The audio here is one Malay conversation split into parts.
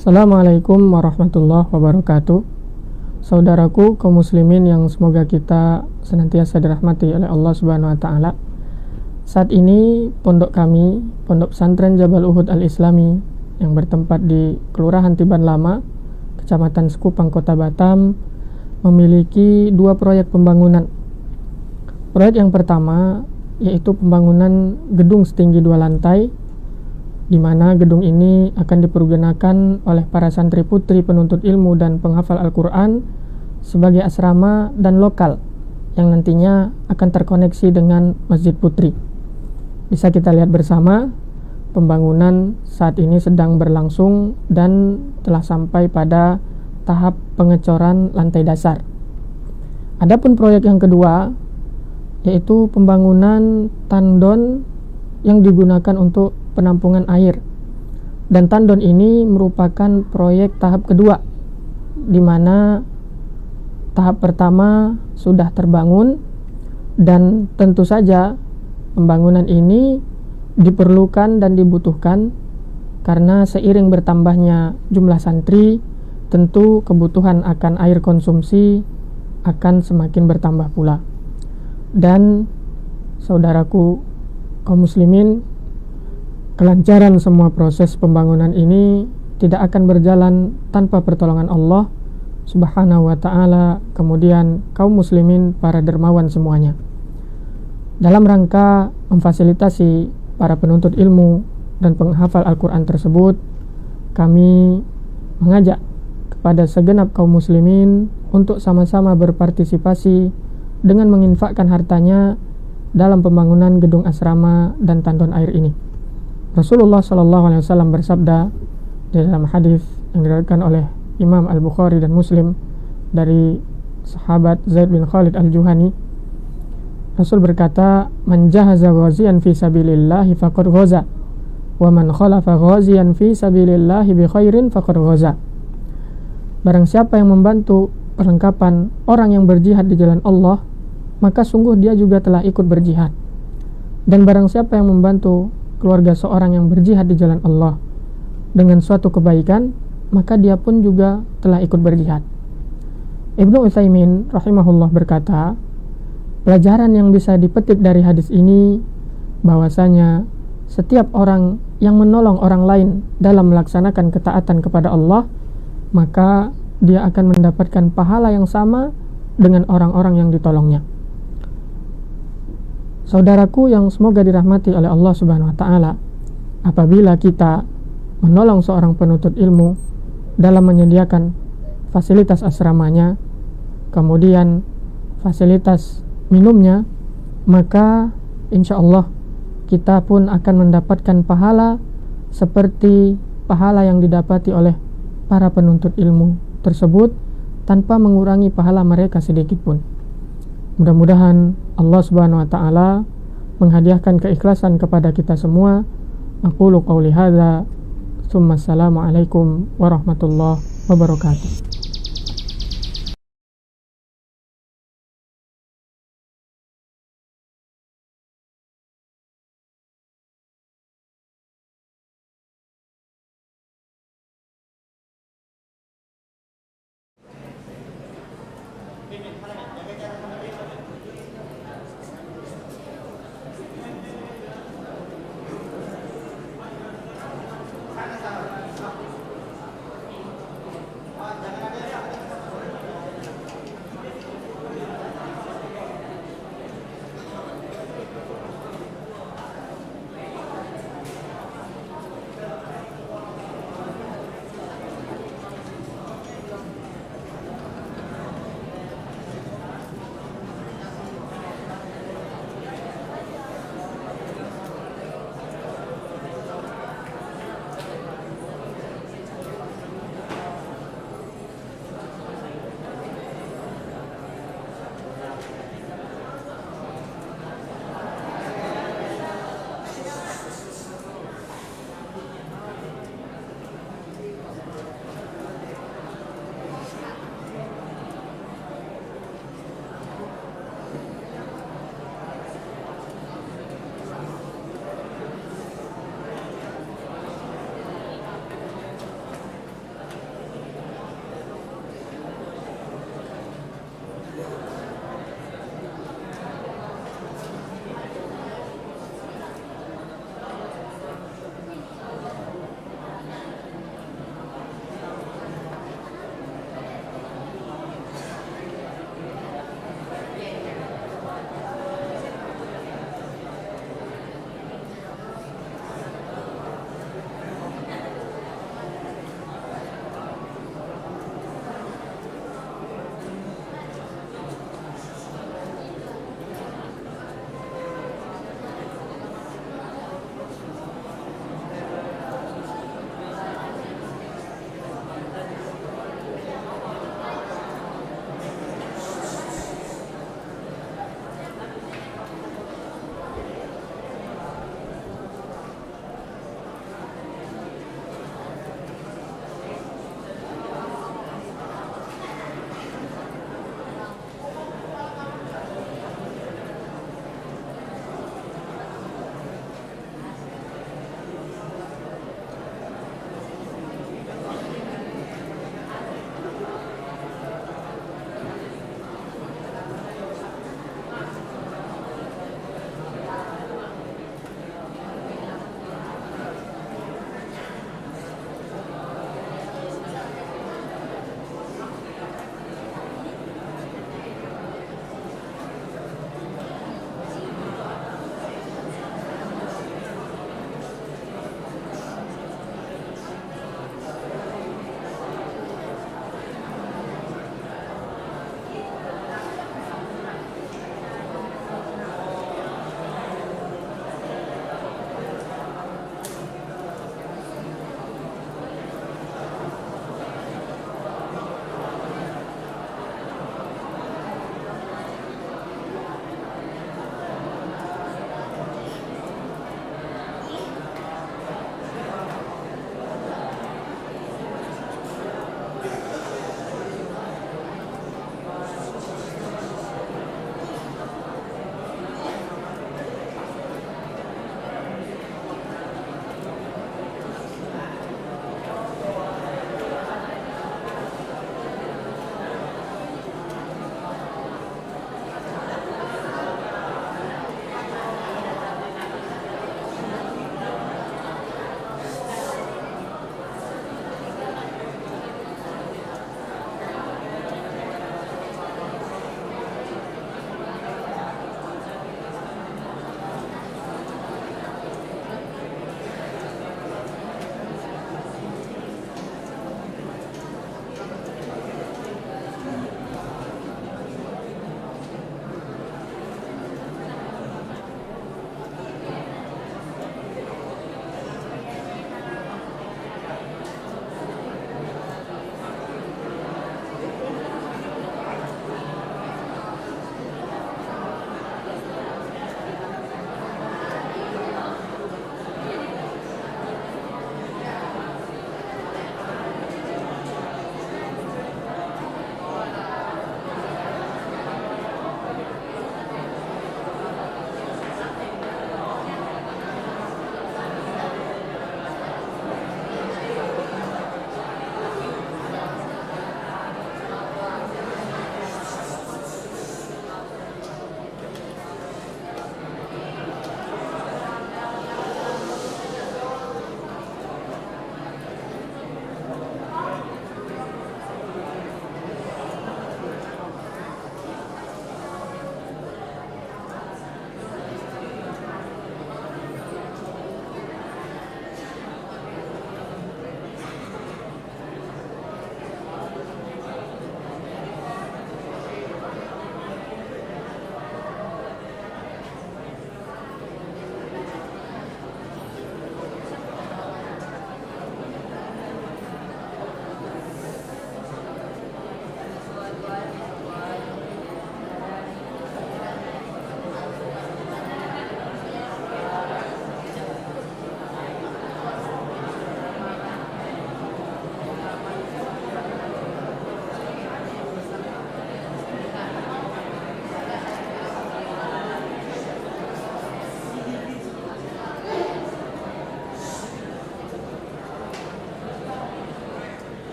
Assalamualaikum warahmatullahi wabarakatuh. Saudaraku kaum muslimin yang semoga kita senantiasa dirahmati oleh Allah Subhanahu wa taala. Saat ini pondok kami, Pondok Pesantren Jabal Uhud Al-Islami yang bertempat di Kelurahan Tiban Lama, Kecamatan Sekupang, Kota Batam, memiliki dua proyek pembangunan. Proyek yang pertama yaitu pembangunan gedung setinggi 2 lantai, di mana gedung ini akan dipergunakan oleh para santri putri penuntut ilmu dan penghafal Al-Quran sebagai asrama dan lokal yang nantinya akan terkoneksi dengan Masjid Putri. Bisa kita lihat bersama, pembangunan saat ini sedang berlangsung dan telah sampai pada tahap pengecoran lantai dasar. Adapun proyek yang kedua yaitu pembangunan tandon yang digunakan untuk penampungan air, dan tandon ini merupakan proyek tahap kedua, di mana tahap pertama sudah terbangun, dan tentu saja pembangunan ini diperlukan dan dibutuhkan karena seiring bertambahnya jumlah santri, tentu kebutuhan akan air konsumsi akan semakin bertambah pula. Dan saudaraku kaum muslimin, kelancaran semua proses pembangunan ini tidak akan berjalan tanpa pertolongan Allah Subhanahu wa ta'ala, kemudian kaum muslimin para dermawan semuanya. Dalam rangka memfasilitasi para penuntut ilmu dan penghafal Al-Quran tersebut, kami mengajak kepada segenap kaum muslimin untuk sama-sama berpartisipasi dengan menginfakkan hartanya dalam pembangunan gedung asrama dan tandon air ini. Rasulullah SAW bersabda di dalam hadis yang diriwayatkan oleh Imam Al-Bukhari dan Muslim dari sahabat Zaid bin Khalid Al-Juhani, Rasul berkata, "Man jahaza ghaziyan fi sabilillahi faqad ghaza, wa man khalafa ghaziyan fi sabilillahi bi khairin faqad ghaza." Barang siapa yang membantu perlengkapan orang yang berjihad di jalan Allah, maka sungguh dia juga telah ikut berjihad. Dan barang siapa yang membantu keluarga seorang yang berjihad di jalan Allah dengan suatu kebaikan, maka dia pun juga telah ikut berjihad. Ibnu Utsaimin rahimahullah berkata, pelajaran yang bisa dipetik dari hadis ini bahwasanya setiap orang yang menolong orang lain dalam melaksanakan ketaatan kepada Allah, maka dia akan mendapatkan pahala yang sama dengan orang-orang yang ditolongnya. Saudaraku yang semoga dirahmati oleh Allah Subhanahu wa taala, apabila kita menolong seorang penuntut ilmu dalam menyediakan fasilitas asramanya, kemudian fasilitas minumnya, maka insya Allah kita pun akan mendapatkan pahala seperti pahala yang didapati oleh para penuntut ilmu tersebut tanpa mengurangi pahala mereka sedikit pun. Mudah-mudahan Allah Subhanahu wa taala menghadiahkan keikhlasan kepada kita semua. Aqulu qauli hadza, tsumma assalamu alaikum warahmatullahi wabarakatuh. Jangan ada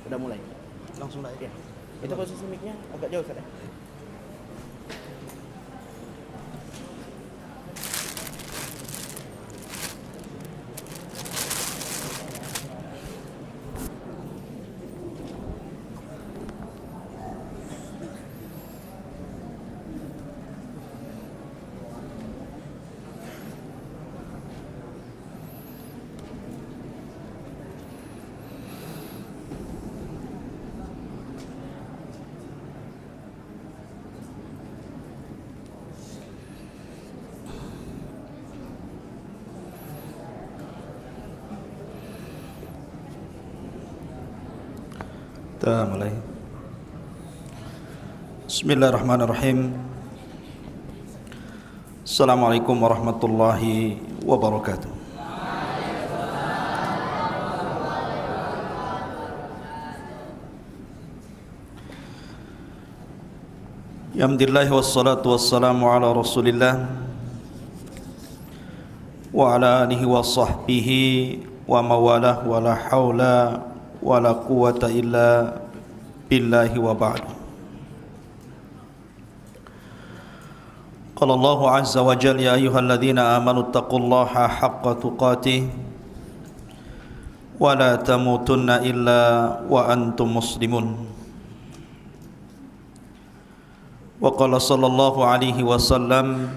Udah mulai. Langsung lah ya. Itu posisi mic-nya agak jauh Ustaz ya. Kita mulai. Bismillahirrahmanirrahim. Assalamualaikum warahmatullahi wabarakatuh. Alhamdulillah wassalatu wassalamu ala Rasulillah wa ala alihi wa sahbihi wa mawalah wa la hawla wa la quwwata illa billahi wa ba'du. Qala Allahu azza wa jalla ya ayyuhalladzina amanu taqullaha haqqa tuqatih wa la tamutunna illa wa antum muslimun. Wa qala sallallahu alaihi wasallam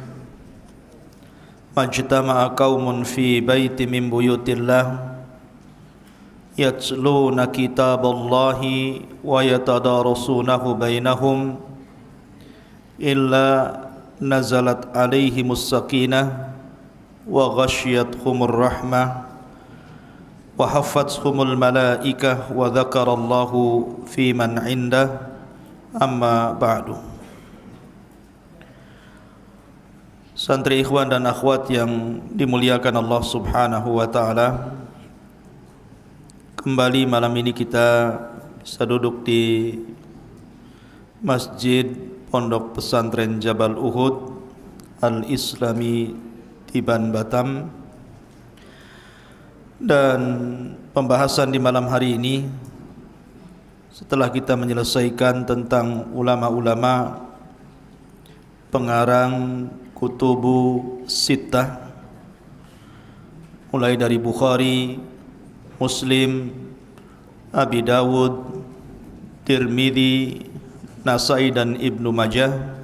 majtama'a qaumun fi baitin min buyutillah yatluna kitaballahi wa yatadarasunahu bainahum illa nazalat alaihimus sakinah wa ghasyiyatuhumur rahmah wa haffathumul malaikah wa dzakarallahu fi man indah amma ba'du. Santri ikhwan dan akhwat yang dimuliakan Allah Subhanahu wa taala, kembali malam ini kita bisa duduk di Masjid Pondok Pesantren Jabal Uhud Al-Islami Tiban Batam, dan pembahasan di malam hari ini setelah kita menyelesaikan tentang ulama-ulama pengarang kutubu sittah, mulai dari Bukhari, Muslim, Abi Dawud, Tirmidzi, Nasai dan Ibnu Majah.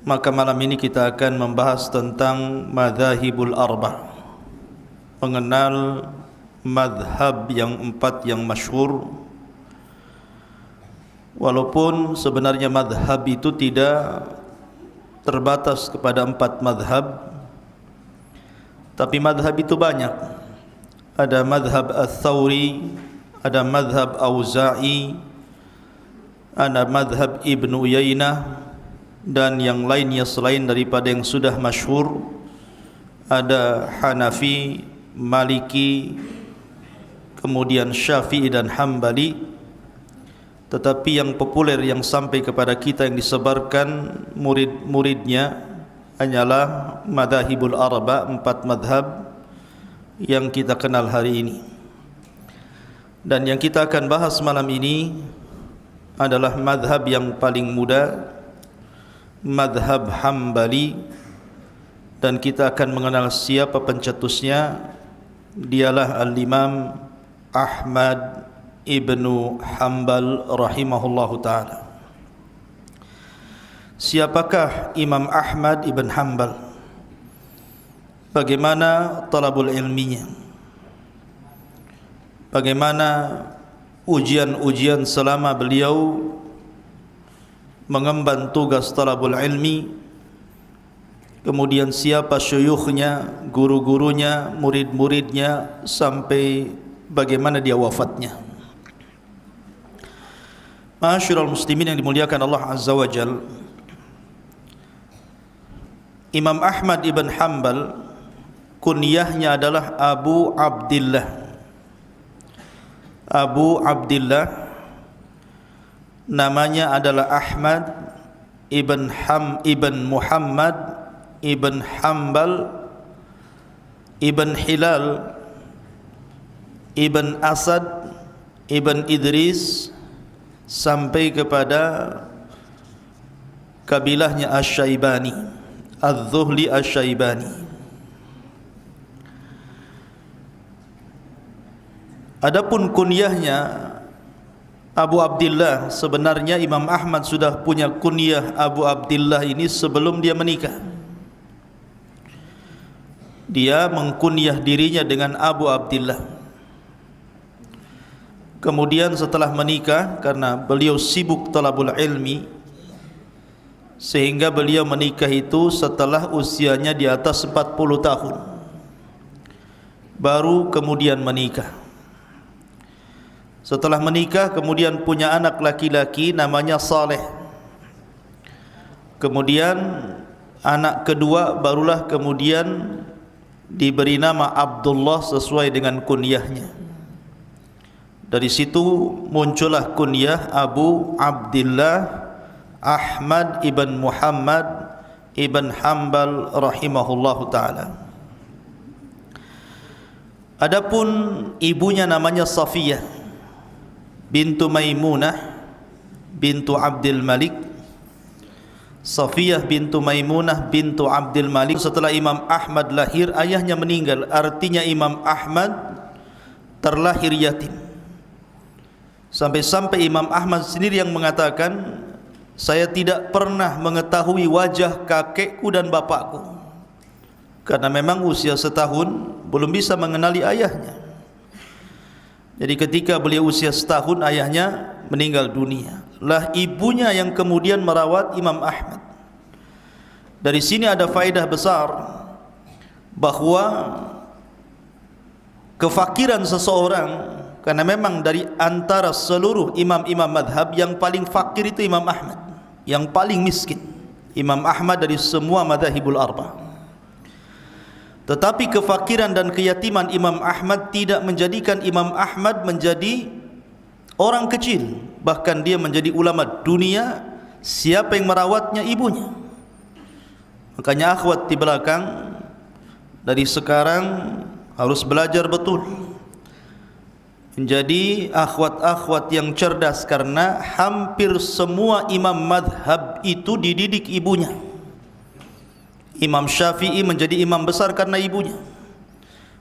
Maka malam ini kita akan membahas tentang madzhabul arba', mengenal madhab yang empat yang masyhur. Walaupun sebenarnya madhab itu tidak terbatas kepada empat madhab, tapi madhab itu banyak. Ada madhab Ats-Tsauri, ada madhab Auza'i, ada madhab Ibnu Uyainah, dan yang lainnya selain daripada yang sudah masyhur. Ada Hanafi, Maliki, kemudian Syafi'i dan Hambali. Tetapi yang populer yang sampai kepada kita yang disebarkan murid-muridnya hanyalah madzhabul arba', empat madhab yang kita kenal hari ini. Dan yang kita akan bahas malam ini adalah madhab yang paling muda, madhab Hambali, dan kita akan mengenal siapa pencetusnya. Dialah Al-Imam Ahmad Ibnu Hanbal rahimahullahu ta'ala. Siapakah Imam Ahmad Ibn Hanbal? Bagaimana talabul ilminya? Bagaimana ujian-ujian selama beliau mengemban tugas talabul ilmi? Kemudian siapa syuyukhnya, guru-gurunya, murid-muridnya, sampai bagaimana dia wafatnya. Ma'asyiral muslimin yang dimuliakan Allah Azza wa Jal, Imam Ahmad Ibn Hanbal kunyahnya adalah Abu Abdillah. Abu Abdillah namanya adalah Ahmad Ibn Muhammad Ibn Hanbal Ibn Hilal Ibn Asad, Ibn Idris, sampai kepada kabilahnya Asy-Syaibani, Az-Zuhli Asy-Syaibani. Adapun kunyahnya Abu Abdillah, sebenarnya Imam Ahmad sudah punya kunyah Abu Abdillah ini sebelum dia menikah. Dia mengkunyah dirinya dengan Abu Abdillah. Kemudian setelah menikah, karena beliau sibuk talabul ilmi, sehingga beliau menikah itu setelah usianya di atas 40 tahun, baru kemudian menikah. Setelah menikah kemudian punya anak laki-laki namanya Saleh. Kemudian anak kedua barulah kemudian diberi nama Abdullah sesuai dengan kunyahnya. Dari situ muncullah kunyah Abu Abdillah Ahmad ibn Muhammad ibn Hanbal rahimahullahu ta'ala. Adapun ibunya namanya Safiyah bintu Maimunah bintu Abdul Malik. Safiyah bintu Maimunah bintu Abdul Malik. Setelah Imam Ahmad lahir, ayahnya meninggal. Artinya Imam Ahmad terlahir yatim. Sampai-sampai Imam Ahmad sendiri yang mengatakan, saya tidak pernah mengetahui wajah kakekku dan bapakku, karena memang usia setahun belum bisa mengenali ayahnya. Jadi ketika beliau usia setahun, ayahnya meninggal dunia. Lah ibunya yang kemudian merawat Imam Ahmad. Dari sini ada faedah besar bahwa kefakiran seseorang, karena memang dari antara seluruh imam-imam madhab yang paling fakir itu Imam Ahmad, yang paling miskin Imam Ahmad dari semua madhahibul arba'. Tetapi kefakiran dan keyatiman Imam Ahmad tidak menjadikan Imam Ahmad menjadi orang kecil. Bahkan dia menjadi ulama dunia. Siapa yang merawatnya? Ibunya. Makanya akhwat di belakang, dari sekarang harus belajar betul menjadi akhwat-akhwat yang cerdas, karena hampir semua imam madhab itu dididik ibunya. Imam Syafi'i menjadi imam besar karena ibunya.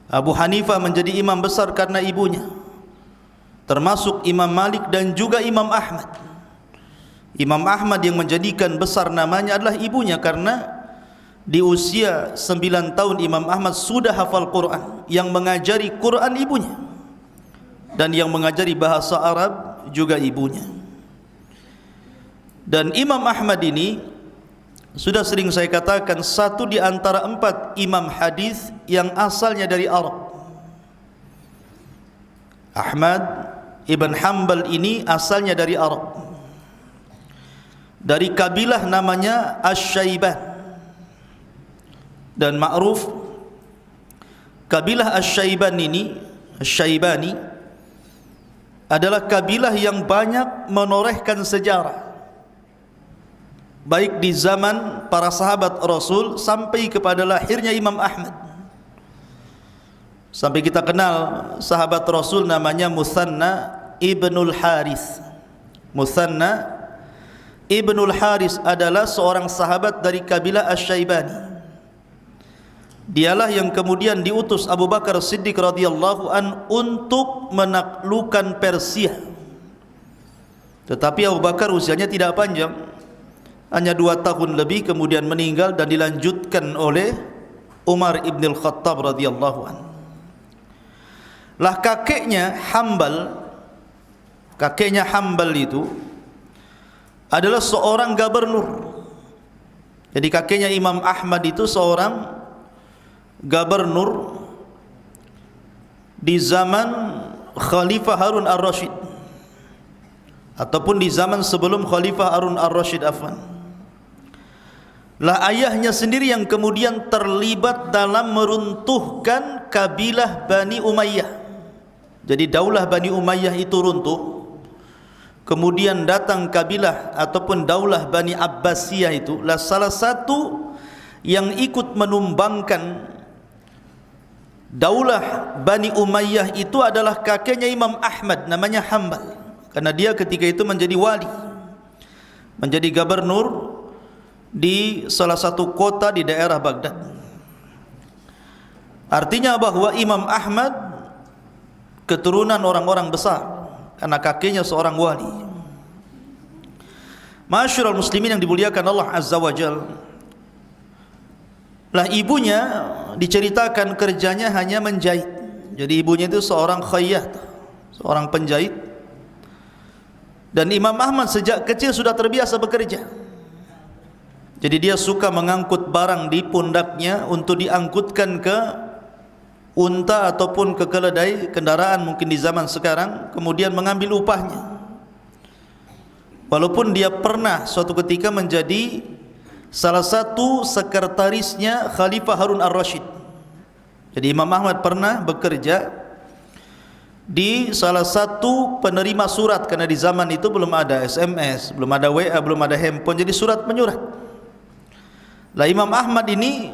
Abu Hanifah menjadi imam besar karena ibunya. Termasuk Imam Malik dan juga Imam Ahmad. Imam Ahmad yang menjadikan besar namanya adalah ibunya, karena di usia 9 tahun Imam Ahmad sudah hafal Quran. Yang mengajari Quran ibunya, dan yang mengajari bahasa Arab juga ibunya. Dan Imam Ahmad ini sudah sering saya katakan, satu di antara 4 imam hadis yang asalnya dari Arab. Ahmad ibn Hanbal ini asalnya dari Arab, dari kabilah namanya Asy-Syaiban. Dan ma'ruf kabilah Asy-Syaiban ini, Asy-Syaibani, adalah kabilah yang banyak menorehkan sejarah, baik di zaman para sahabat Rasul sampai kepada lahirnya Imam Ahmad. Sampai kita kenal sahabat Rasul namanya Muthanna ibnul Haris. Muthanna ibnul Haris adalah seorang sahabat dari kabilah Asy-Syaibani. Dialah yang kemudian diutus Abu Bakar Siddiq radhiyallahu an untuk menaklukkan Persia. Tetapi Abu Bakar usianya tidak panjang, hanya 2 tahun lebih, kemudian meninggal dan dilanjutkan oleh Umar ibn al-Khattab radhiyallahu an. Lah kakeknya Hanbal itu adalah seorang gubernur. Jadi kakeknya Imam Ahmad itu seorang gubernur di zaman Khalifah Harun ar-Rasyid, ataupun di zaman sebelum Khalifah Harun ar-Rasyid afwan. Lah ayahnya sendiri yang kemudian terlibat dalam meruntuhkan kabilah Bani Umayyah. Jadi daulah Bani Umayyah itu runtuh, kemudian datang kabilah ataupun daulah Bani Abbasiyah. Itu lah salah satu yang ikut menumbangkan Daulah Bani Umayyah itu adalah kakeknya Imam Ahmad, namanya Hanbal, karena dia ketika itu menjadi wali, menjadi gubernur di salah satu kota di daerah Baghdad. Artinya bahwa Imam Ahmad keturunan orang-orang besar karena kakeknya seorang wali. Ma'asyiral muslimin yang dimuliakan Allah Azza wa Jalla, lah ibunya diceritakan kerjanya hanya menjahit. Jadi ibunya itu seorang khayyat, seorang penjahit. Dan Imam Ahmad sejak kecil sudah terbiasa bekerja. Jadi dia suka mengangkut barang di pundaknya untuk diangkutkan ke unta ataupun ke keledai, kendaraan mungkin di zaman sekarang, kemudian mengambil upahnya. Walaupun dia pernah suatu ketika menjadi salah satu sekretarisnya Khalifah Harun Ar-Rasyid. Jadi Imam Ahmad pernah bekerja di salah satu penerima surat, karena di zaman itu belum ada SMS, belum ada WA, belum ada handphone, jadi surat menyurat. Lah Imam Ahmad ini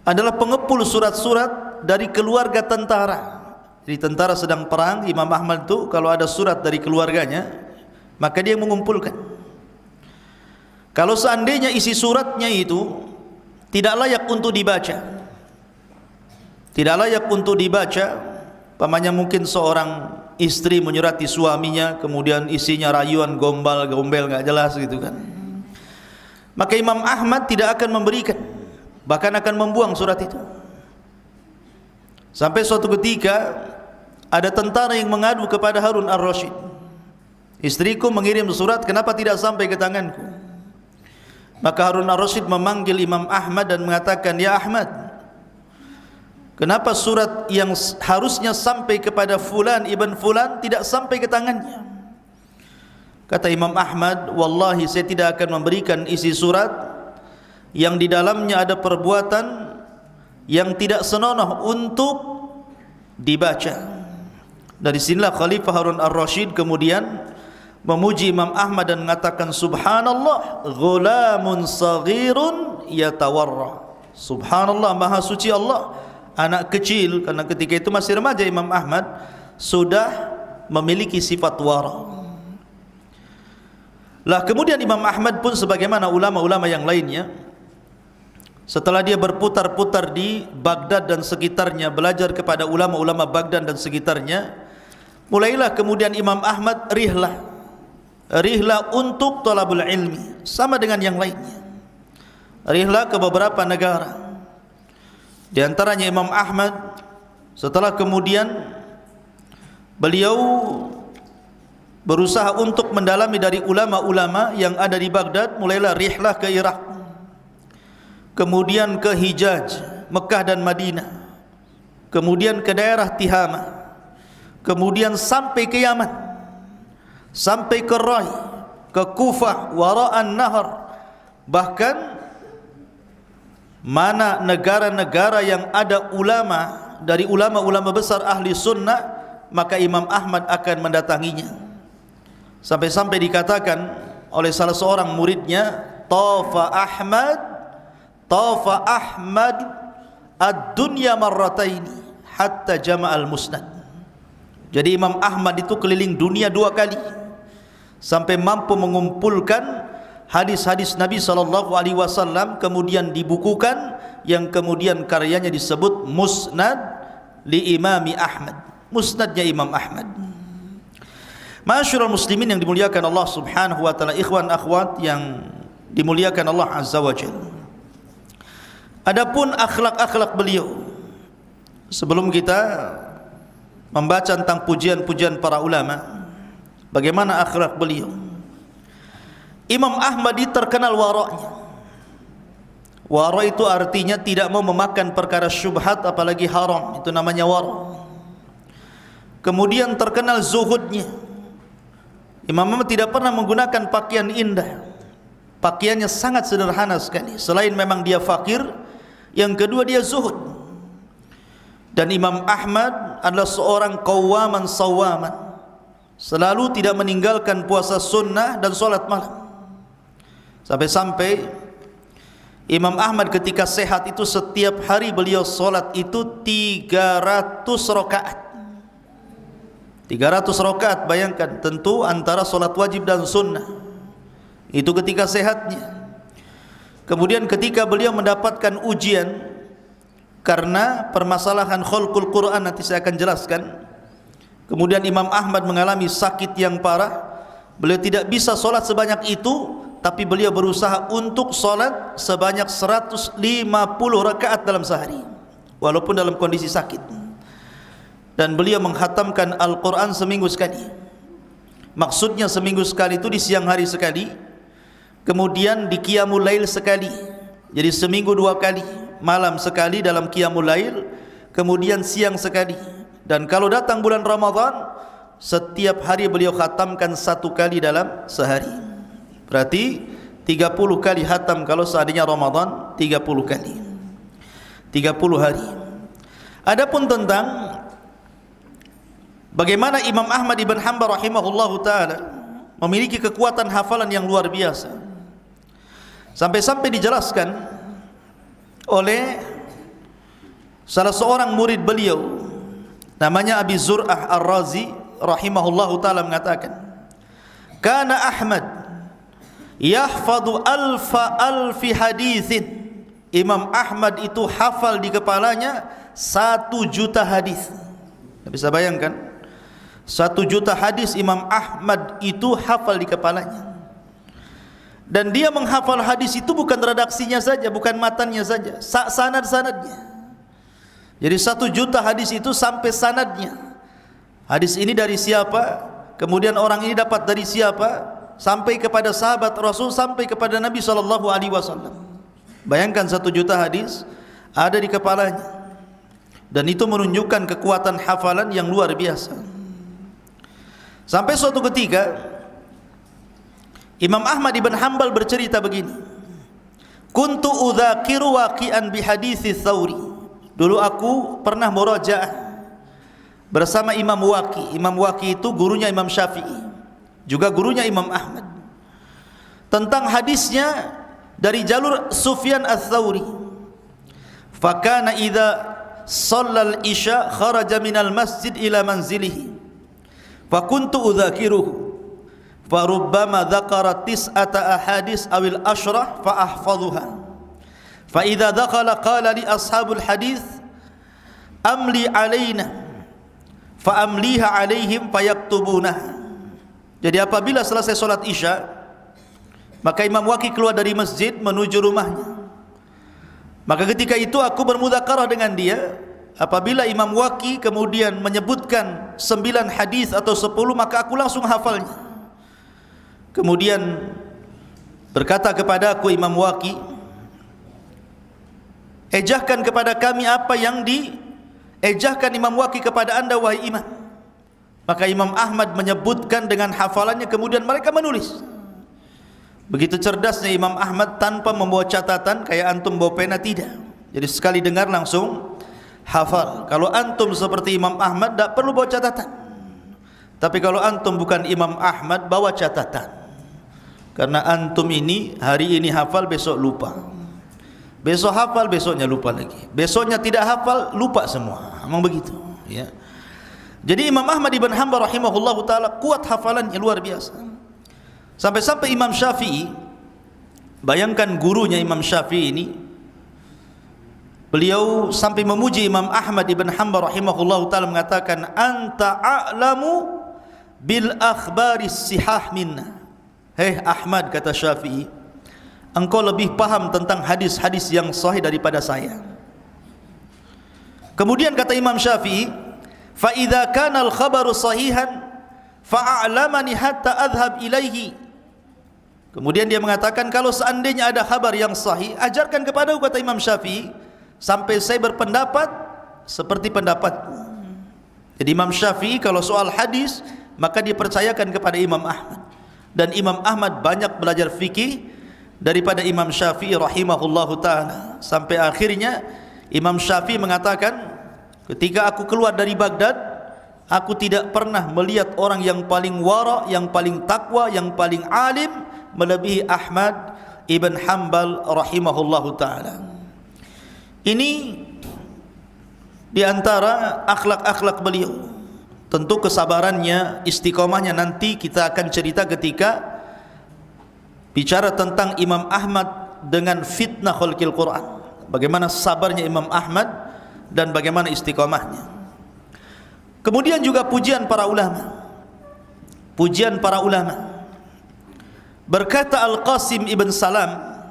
adalah pengepul surat-surat dari keluarga tentara. Jadi tentara sedang perang, Imam Ahmad itu kalau ada surat dari keluarganya, maka dia mengumpulkan. Kalau seandainya isi suratnya itu tidak layak untuk dibaca, tidak layak untuk dibaca, pamannya mungkin seorang istri menyurati suaminya, kemudian isinya rayuan gombal-gombel nggak jelas gitu kan, maka Imam Ahmad tidak akan memberikan, bahkan akan membuang surat itu. Sampai suatu ketika ada tentara yang mengadu kepada Harun Ar-Rasyid, istriku mengirim surat, kenapa tidak sampai ke tanganku? Maka Harun Ar-Rasyid memanggil Imam Ahmad dan mengatakan, ya Ahmad, kenapa surat yang harusnya sampai kepada fulan ibn fulan tidak sampai ke tangannya? Kata Imam Ahmad, wallahi saya tidak akan memberikan isi surat yang di dalamnya ada perbuatan yang tidak senonoh untuk dibaca. Dari sinilah Khalifah Harun Ar-Rasyid kemudian memuji Imam Ahmad dan mengatakan, subhanallah, ghulamun saghirun yatawarra. Subhanallah, maha suci Allah, anak kecil, karena ketika itu masih remaja Imam Ahmad, sudah memiliki sifat wara. Lah kemudian Imam Ahmad pun sebagaimana ulama-ulama yang lainnya, setelah dia berputar-putar di Baghdad dan sekitarnya, belajar kepada ulama-ulama Baghdad dan sekitarnya, mulailah kemudian Imam Ahmad rihlah untuk thalabul ilmi, sama dengan yang lainnya. Rihlah ke beberapa negara. Di antaranya Imam Ahmad, setelah kemudian beliau berusaha untuk mendalami dari ulama-ulama yang ada di Baghdad, mulailah rihlah ke Irak, kemudian ke Hijaz, Mekah dan Madinah, kemudian ke daerah Tihama, kemudian sampai ke Yaman, sampai ke Rai, ke Kufah, wara'an nahar. Bahkan mana negara-negara yang ada ulama dari ulama-ulama besar ahli sunnah, maka Imam Ahmad akan mendatanginya. Sampai-sampai dikatakan oleh salah seorang muridnya, tafa Ahmad ad-dunya marrataini hatta jama'al musnad. Jadi Imam Ahmad itu keliling dunia 2 kali sampai mampu mengumpulkan hadis-hadis Nabi SAW, kemudian dibukukan, yang kemudian karyanya disebut Musnad li Imami Ahmad, musnadnya Imam Ahmad. Ma'asyiral muslimin yang dimuliakan Allah Subhanahu wa taala, ikhwan akhwat yang dimuliakan Allah Azza wa Jalla. Adapun akhlak-akhlak beliau, sebelum kita membaca tentang pujian-pujian para ulama, bagaimana akhlak beliau, Imam Ahmad terkenal wara'nya. Wara' itu artinya tidak mau memakan perkara syubhat apalagi haram, itu namanya wara'. Kemudian terkenal zuhudnya. Imam Ahmad tidak pernah menggunakan pakaian indah, pakaiannya sangat sederhana sekali. Selain memang dia fakir, yang kedua dia zuhud. Dan Imam Ahmad adalah seorang qawaman sawaman, selalu tidak meninggalkan puasa sunnah dan solat malam. Sampai-sampai Imam Ahmad ketika sehat itu setiap hari beliau solat itu 300 rakaat. 300 rakaat, bayangkan, tentu antara solat wajib dan sunnah. Itu ketika sehatnya. Kemudian ketika beliau mendapatkan ujian karena permasalahan khalqul Quran, nanti saya akan jelaskan. Kemudian Imam Ahmad mengalami sakit yang parah. Beliau tidak bisa solat sebanyak itu, tapi beliau berusaha untuk solat sebanyak 150 rakaat dalam sehari, walaupun dalam kondisi sakit. Dan beliau menghatamkan Al-Quran seminggu sekali. Maksudnya seminggu sekali itu di siang hari sekali, kemudian di Qiyamul Lail sekali. Jadi seminggu 2 kali, malam sekali dalam Qiyamul Lail, kemudian siang sekali. Dan kalau datang bulan Ramadan, setiap hari beliau khatamkan 1 kali dalam sehari. Berarti 30 kali khatam kalau seandainya Ramadan, 30 kali, 30 hari. Adapun tentang bagaimana Imam Ahmad ibn Hanbal rahimahullahu ta'ala memiliki kekuatan hafalan yang luar biasa, sampai-sampai dijelaskan oleh salah seorang murid beliau, namanya Abi Zur'ah Ar-Razi rahimahullahu ta'ala, mengatakan, kana Ahmad yahfadu alfi hadithin. Imam Ahmad itu hafal di kepalanya 1 juta hadis. Bisa bayangkan, 1 juta hadis Imam Ahmad itu hafal di kepalanya. Dan dia menghafal hadis itu bukan redaksinya saja, bukan matannya saja, sanad-sanadnya. Jadi 1 juta hadis itu sampai sanadnya. Hadis ini dari siapa, kemudian orang ini dapat dari siapa, sampai kepada sahabat Rasul, sampai kepada Nabi SAW. Bayangkan 1 juta hadis ada di kepalanya. Dan itu menunjukkan kekuatan hafalan yang luar biasa. Sampai suatu ketika Imam Ahmad ibn Hanbal bercerita begini, kuntu udzakiru waqi'an bihaditsi Tsauri. Dulu aku pernah murajaah bersama Imam Waqi. Imam Waqi itu gurunya Imam Syafi'i, juga gurunya Imam Ahmad, tentang hadisnya dari jalur Sufyan Ats-Tsauri. Fakana idza shallal isya kharaja minal masjid ila manzilihi fakuntu udzakiruhu farubbama dzakara tis'ata ahadits awil ashrah fa ahfadhuha fa idza dakhala qala li ashabul hadits amli alaina fa amliha alaihim fayaktubunah. Jadi apabila selesai solat isya, maka Imam Waqi keluar dari masjid menuju rumahnya. Maka ketika itu aku bermudzakarah dengan dia. Apabila Imam Waqi kemudian menyebutkan 9 hadis atau 10, maka aku langsung hafalnya. Kemudian berkata kepada aku Imam Waqi, ejahkan kepada kami apa yang diejahkan Imam Waqi kepada anda, wahai imam. Maka Imam Ahmad menyebutkan dengan hafalannya, kemudian mereka menulis. Begitu cerdasnya Imam Ahmad, tanpa membawa catatan kayak antum bawa pena, tidak. Jadi sekali dengar langsung hafal. Kalau antum seperti Imam Ahmad, tak perlu bawa catatan. Tapi kalau antum bukan Imam Ahmad, bawa catatan. Karena antum ini hari ini hafal, besok lupa. Besok hafal, besoknya lupa lagi. Besoknya tidak hafal, lupa semua. Memang begitu, ya. Jadi Imam Ahmad ibn Hanbal rahimahullahu ta'ala kuat hafalannya, luar biasa. Sampai-sampai Imam Syafi'i, bayangkan gurunya Imam Syafi'i ini, beliau sampai memuji Imam Ahmad ibn Hanbal rahimahullahu ta'ala, mengatakan, anta a'lamu bil akhbaris sihah minna. Hei Ahmad, kata Syafi'i, engkau lebih paham tentang hadis-hadis yang sahih daripada saya. Kemudian kata Imam Syafi'i, fa idza kana al khabaru sahihan fa'alamani hatta adhhab ilaihi. Kemudian dia mengatakan, kalau seandainya ada kabar yang sahih, ajarkan kepadaku, kata Imam Syafi'i, sampai saya berpendapat seperti pendapatmu. Jadi Imam Syafi'i kalau soal hadis, maka dipercayakan kepada Imam Ahmad. Dan Imam Ahmad banyak belajar fikih daripada Imam Syafi'i rahimahullahu ta'ala. Sampai akhirnya Imam Syafi'i mengatakan, ketika aku keluar dari Baghdad, aku tidak pernah melihat orang yang paling wara, yang paling takwa, yang paling alim melebihi Ahmad ibn Hanbal rahimahullahu ta'ala. Ini di antara akhlak-akhlak beliau. Tentu kesabarannya, istiqomahnya nanti kita akan cerita ketika bicara tentang Imam Ahmad dengan fitnah khalqil Quran. Bagaimana sabarnya Imam Ahmad dan bagaimana istiqomahnya. Kemudian juga pujian para ulama. Pujian para ulama. Berkata Al-Qasim ibn Salam,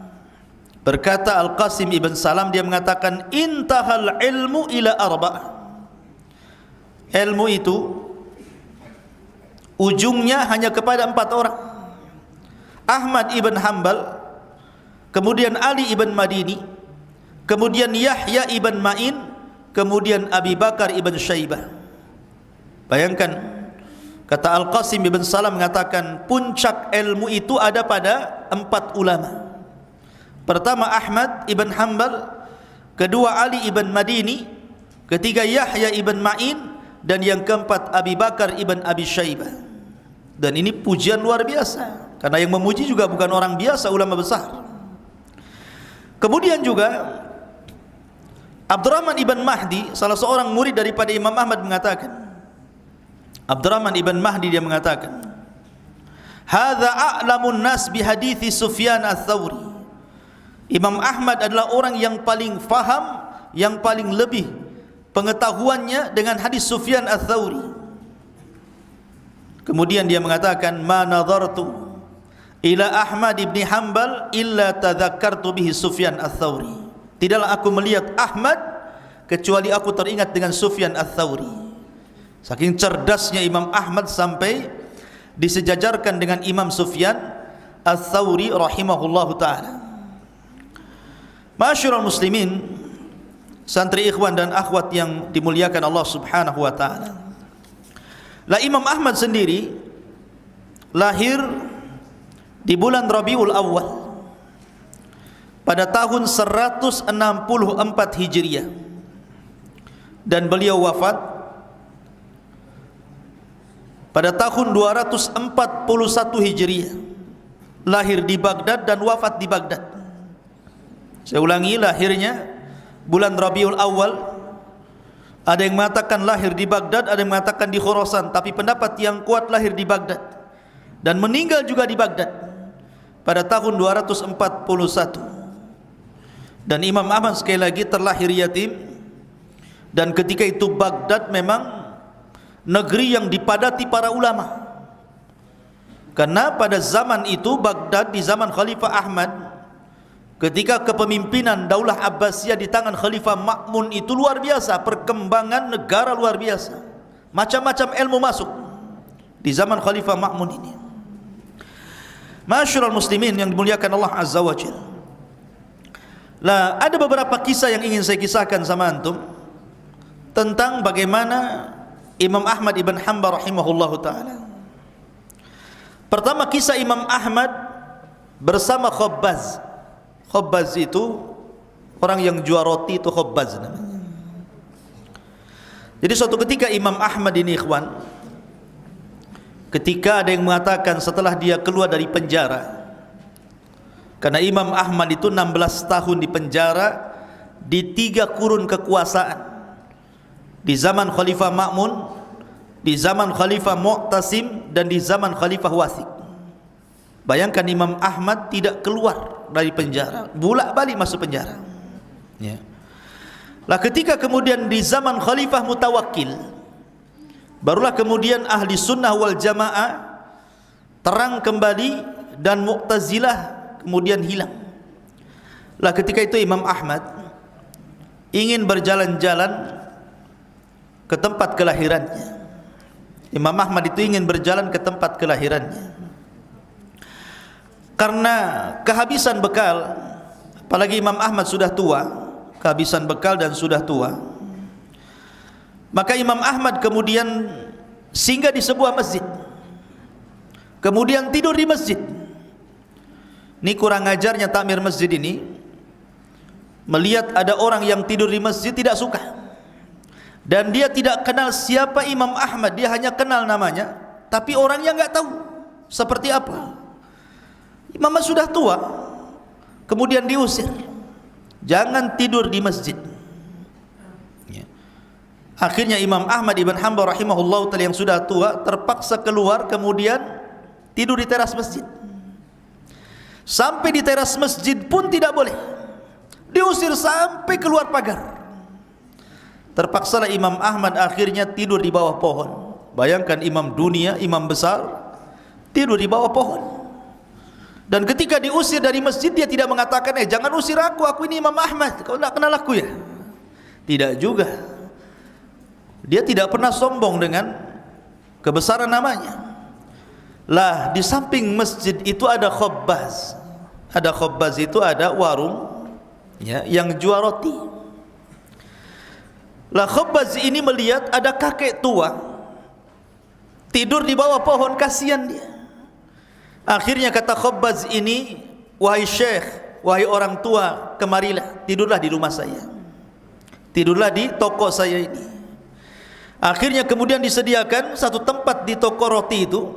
dia mengatakan intahal ilmu ila arba'ah. Ilmu itu ujungnya hanya kepada 4 orang. Ahmad ibn Hanbal, kemudian Ali ibn Madini, kemudian Yahya ibn Ma'in, kemudian Abi Bakar ibn Syaibah. Bayangkan, kata Al-Qasim ibn Salam mengatakan puncak ilmu itu ada pada 4 ulama. Pertama Ahmad ibn Hanbal, kedua Ali ibn Madini, ketiga Yahya ibn Ma'in, dan yang keempat Abi Bakar ibn Abi Syaibah. Dan ini pujian luar biasa, karena yang memuji juga bukan orang biasa, ulama besar. Kemudian juga Abdurrahman ibn Mahdi, salah seorang murid daripada Imam Ahmad, mengatakan, Abdurrahman ibn Mahdi dia mengatakan, hadza a'lamun nas bi hadithi Sufyan ats-Tsauri. Imam Ahmad adalah orang yang paling faham, yang paling lebih pengetahuannya dengan hadis Sufyan ats-Tsauri. Kemudian dia mengatakan, ma nadhartu ila Ahmad ibn Hanbal illa tadhakkartu bihi Sufyan ats-Tsauri. Tidaklah aku melihat Ahmad kecuali aku teringat dengan Sufyan ats-Tsauri. Saking cerdasnya Imam Ahmad sampai disejajarkan dengan Imam Sufyan ats-Tsauri rahimahullahu ta'ala. Ma'asyiral muslimin, santri ikhwan dan akhwat yang dimuliakan Allah subhanahu wa ta'ala. Lah Imam Ahmad sendiri lahir di bulan Rabiul Awal pada tahun 164 Hijriah, dan beliau wafat pada tahun 241 Hijriah. Lahir di Baghdad dan wafat di Baghdad. Saya ulangi, lahirnya bulan Rabiul Awal. Ada yang mengatakan lahir di Baghdad, ada yang mengatakan di Khurasan, tapi pendapat yang kuat lahir di Baghdad dan meninggal juga di Baghdad pada tahun 241. Dan Imam Ahmad sekali lagi terlahir yatim, dan ketika itu Baghdad memang negeri yang dipadati para ulama, karena pada zaman itu Baghdad di zaman Khalifah Ahmad, ketika kepemimpinan Daulah Abbasiyah di tangan Khalifah Ma'mun itu luar biasa, perkembangan negara luar biasa, macam-macam ilmu masuk di zaman Khalifah Ma'mun ini. Ma'asyiral muslimin yang dimuliakan Allah Azza wa Jalla. Lah, ada beberapa kisah yang ingin saya kisahkan sama antum tentang bagaimana Imam Ahmad ibn Hanbal rahimahullahu ta'ala. Pertama, kisah Imam Ahmad bersama Khabbaz. Khabbaz itu orang yang jual roti, itu Khabbaz namanya. Jadi suatu ketika Imam Ahmad ini ikhwan, ketika ada yang mengatakan setelah dia keluar dari penjara, karena Imam Ahmad itu 16 tahun di penjara di 3 kurun kekuasaan, di zaman Khalifah Ma'mun, di zaman Khalifah Mu'tasim, dan di zaman Khalifah Wathiq. Bayangkan Imam Ahmad tidak keluar dari penjara, bolak-balik masuk penjara. Ya. Lah ketika kemudian di zaman Khalifah Mutawakkil, barulah kemudian ahli sunnah wal jamaah terang kembali dan Mu'tazilah kemudian hilang. Lah ketika itu Imam Ahmad ingin berjalan-jalan ke tempat kelahirannya. Imam Ahmad itu ingin berjalan ke tempat kelahirannya. Karena kehabisan bekal, apalagi Imam Ahmad sudah tua, kehabisan bekal dan sudah tua, maka Imam Ahmad kemudian singgah di sebuah masjid, kemudian tidur di masjid. Ini kurang ajarnya takmir masjid ini, melihat ada orang yang tidur di masjid tidak suka, dan dia tidak kenal siapa Imam Ahmad, dia hanya kenal namanya, tapi orangnya nggak tahu seperti apa. Imam Ahmad sudah tua, kemudian diusir, jangan tidur di masjid. Akhirnya Imam Ahmad ibn Hanbal rahimahullah ta'ala yang sudah tua terpaksa keluar, kemudian tidur di teras masjid. Sampai di teras masjid pun tidak boleh, diusir sampai keluar pagar. Terpaksalah Imam Ahmad akhirnya tidur di bawah pohon. Bayangkan imam dunia, imam besar, tidur di bawah pohon. Dan ketika diusir dari masjid, dia tidak mengatakan, jangan usir aku ini Imam Ahmad, kau tidak kenal aku ya? Tidak juga. Dia tidak pernah sombong dengan kebesaran namanya. Lah, di samping masjid itu ada khabbaz. Ada khabbaz itu ada warung ya, yang jual roti. Lah, khabbaz ini melihat ada kakek tua tidur di bawah pohon, kasihan dia. Akhirnya kata khabbaz ini, wahai syekh, wahai orang tua, kemarilah, tidurlah di rumah saya, tidurlah di toko saya ini. Akhirnya kemudian disediakan satu tempat di toko roti itu.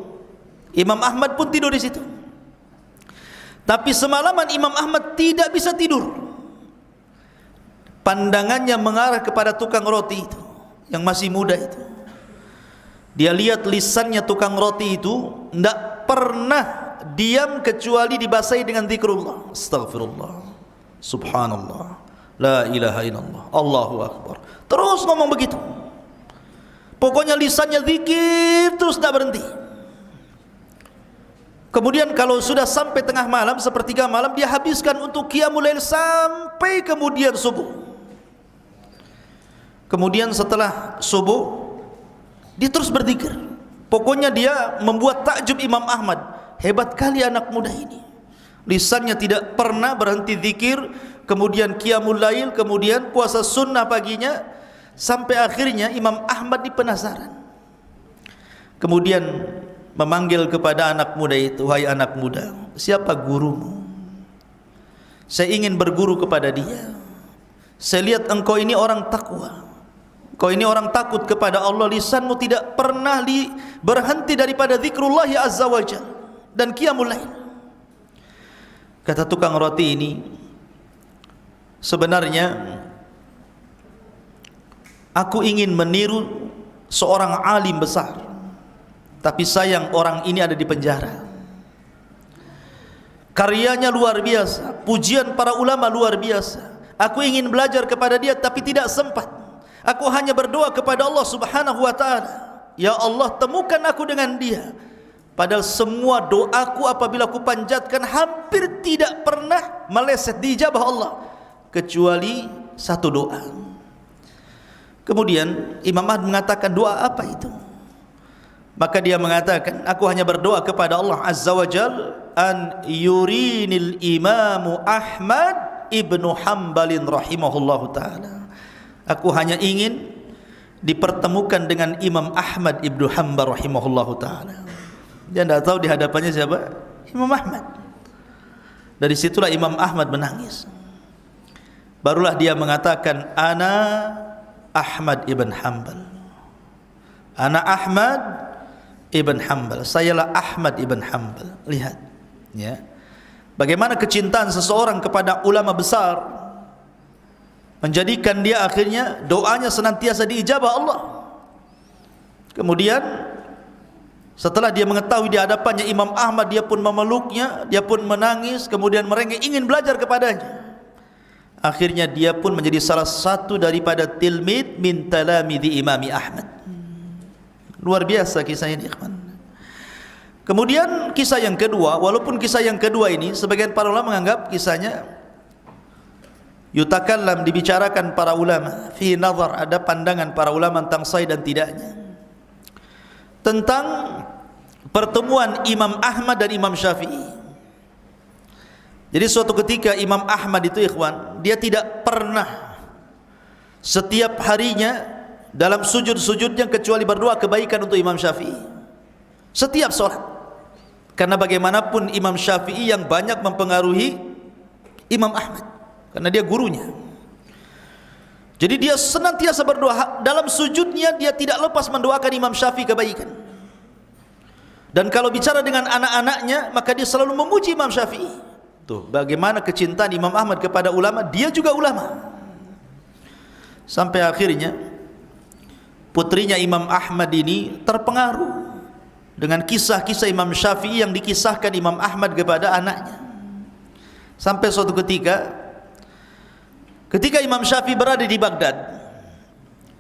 Imam Ahmad pun tidur di situ. Tapi semalaman Imam Ahmad tidak bisa tidur. Pandangannya mengarah kepada tukang roti itu yang masih muda itu. Dia lihat lisannya tukang roti itu tidak pernah diam kecuali dibasahi dengan zikrullah. Astaghfirullah, subhanallah, la ilaha illallah, Allahu akbar. Terus ngomong begitu. Pokoknya lisannya zikir terus tidak berhenti. Kemudian kalau sudah sampai tengah malam, sepertiga malam, dia habiskan untuk qiyamul lail sampai kemudian subuh. Kemudian setelah subuh, dia terus berzikir. Pokoknya dia membuat takjub Imam Ahmad. Hebat kali anak muda ini. Lisannya tidak pernah berhenti zikir, kemudian qiyamul lail, kemudian puasa sunnah paginya. Sampai akhirnya Imam Ahmad penasaran. Kemudian memanggil kepada anak muda itu, wahai anak muda, siapa gurumu? Saya ingin berguru kepada dia. Saya lihat engkau ini orang takwa, engkau ini orang takut kepada Allah. Lisanmu tidak pernah berhenti daripada zikrullah azza wa jalla dan qiyamul lail. Kata tukang roti ini, sebenarnya aku ingin meniru seorang alim besar, tapi sayang orang ini ada di penjara. Karyanya luar biasa, pujian para ulama luar biasa. Aku ingin belajar kepada dia tapi tidak sempat. Aku hanya berdoa kepada Allah subhanahu wa ta'ala, ya Allah, temukan aku dengan dia. Padahal semua doaku apabila aku panjatkan hampir tidak pernah meleset diijabah Allah, kecuali satu doa. Kemudian Imam Ahmad mengatakan, doa apa itu? Maka dia mengatakan, aku hanya berdoa kepada Allah azza wa jal, an yurinil imamu Ahmad ibnu Hanbalin rahimahullahu ta'ala. Aku hanya ingin dipertemukan dengan Imam Ahmad ibnu Hanbal rahimahullahu ta'ala. Dia tidak tahu di hadapannya siapa? Imam Ahmad. Dari situlah Imam Ahmad menangis. Barulah dia mengatakan, ana Ahmad ibn Hanbal, ana Ahmad ibn Hanbal, sayalah Ahmad ibn Hanbal. Lihat ya, bagaimana kecintaan seseorang kepada ulama besar menjadikan dia akhirnya doanya senantiasa diijabah Allah. Kemudian setelah dia mengetahui di hadapannya Imam Ahmad, dia pun memeluknya, dia pun menangis, kemudian merengek ingin belajar kepadanya. Akhirnya dia pun menjadi salah satu daripada tilmid min talamidi Imam Ahmad. Luar biasa kisah ini, ikhwan. Kemudian kisah yang kedua, walaupun kisah yang kedua ini sebagian para ulama menganggap kisahnya yutakallam, dibicarakan para ulama, fi nazar, ada pandangan para ulama tentang sahih dan tidaknya, tentang pertemuan Imam Ahmad dan Imam Syafi'i. Jadi suatu ketika Imam Ahmad itu, ikhwan, dia tidak pernah setiap harinya dalam sujud-sujudnya kecuali berdoa kebaikan untuk Imam Syafi'i setiap sholat. Karena bagaimanapun Imam Syafi'i yang banyak mempengaruhi Imam Ahmad, karena dia gurunya. Jadi dia senantiasa berdoa. Dalam sujudnya dia tidak lepas mendoakan Imam Syafi'i kebaikan. Dan kalau bicara dengan anak-anaknya, maka dia selalu memuji Imam Syafi'i. Tuh, bagaimana kecintaan Imam Ahmad kepada ulama, dia juga ulama. Sampai akhirnya putrinya Imam Ahmad ini terpengaruh dengan kisah-kisah Imam Syafi'i yang dikisahkan Imam Ahmad kepada anaknya. Sampai suatu ketika Imam Syafi'i berada di Baghdad,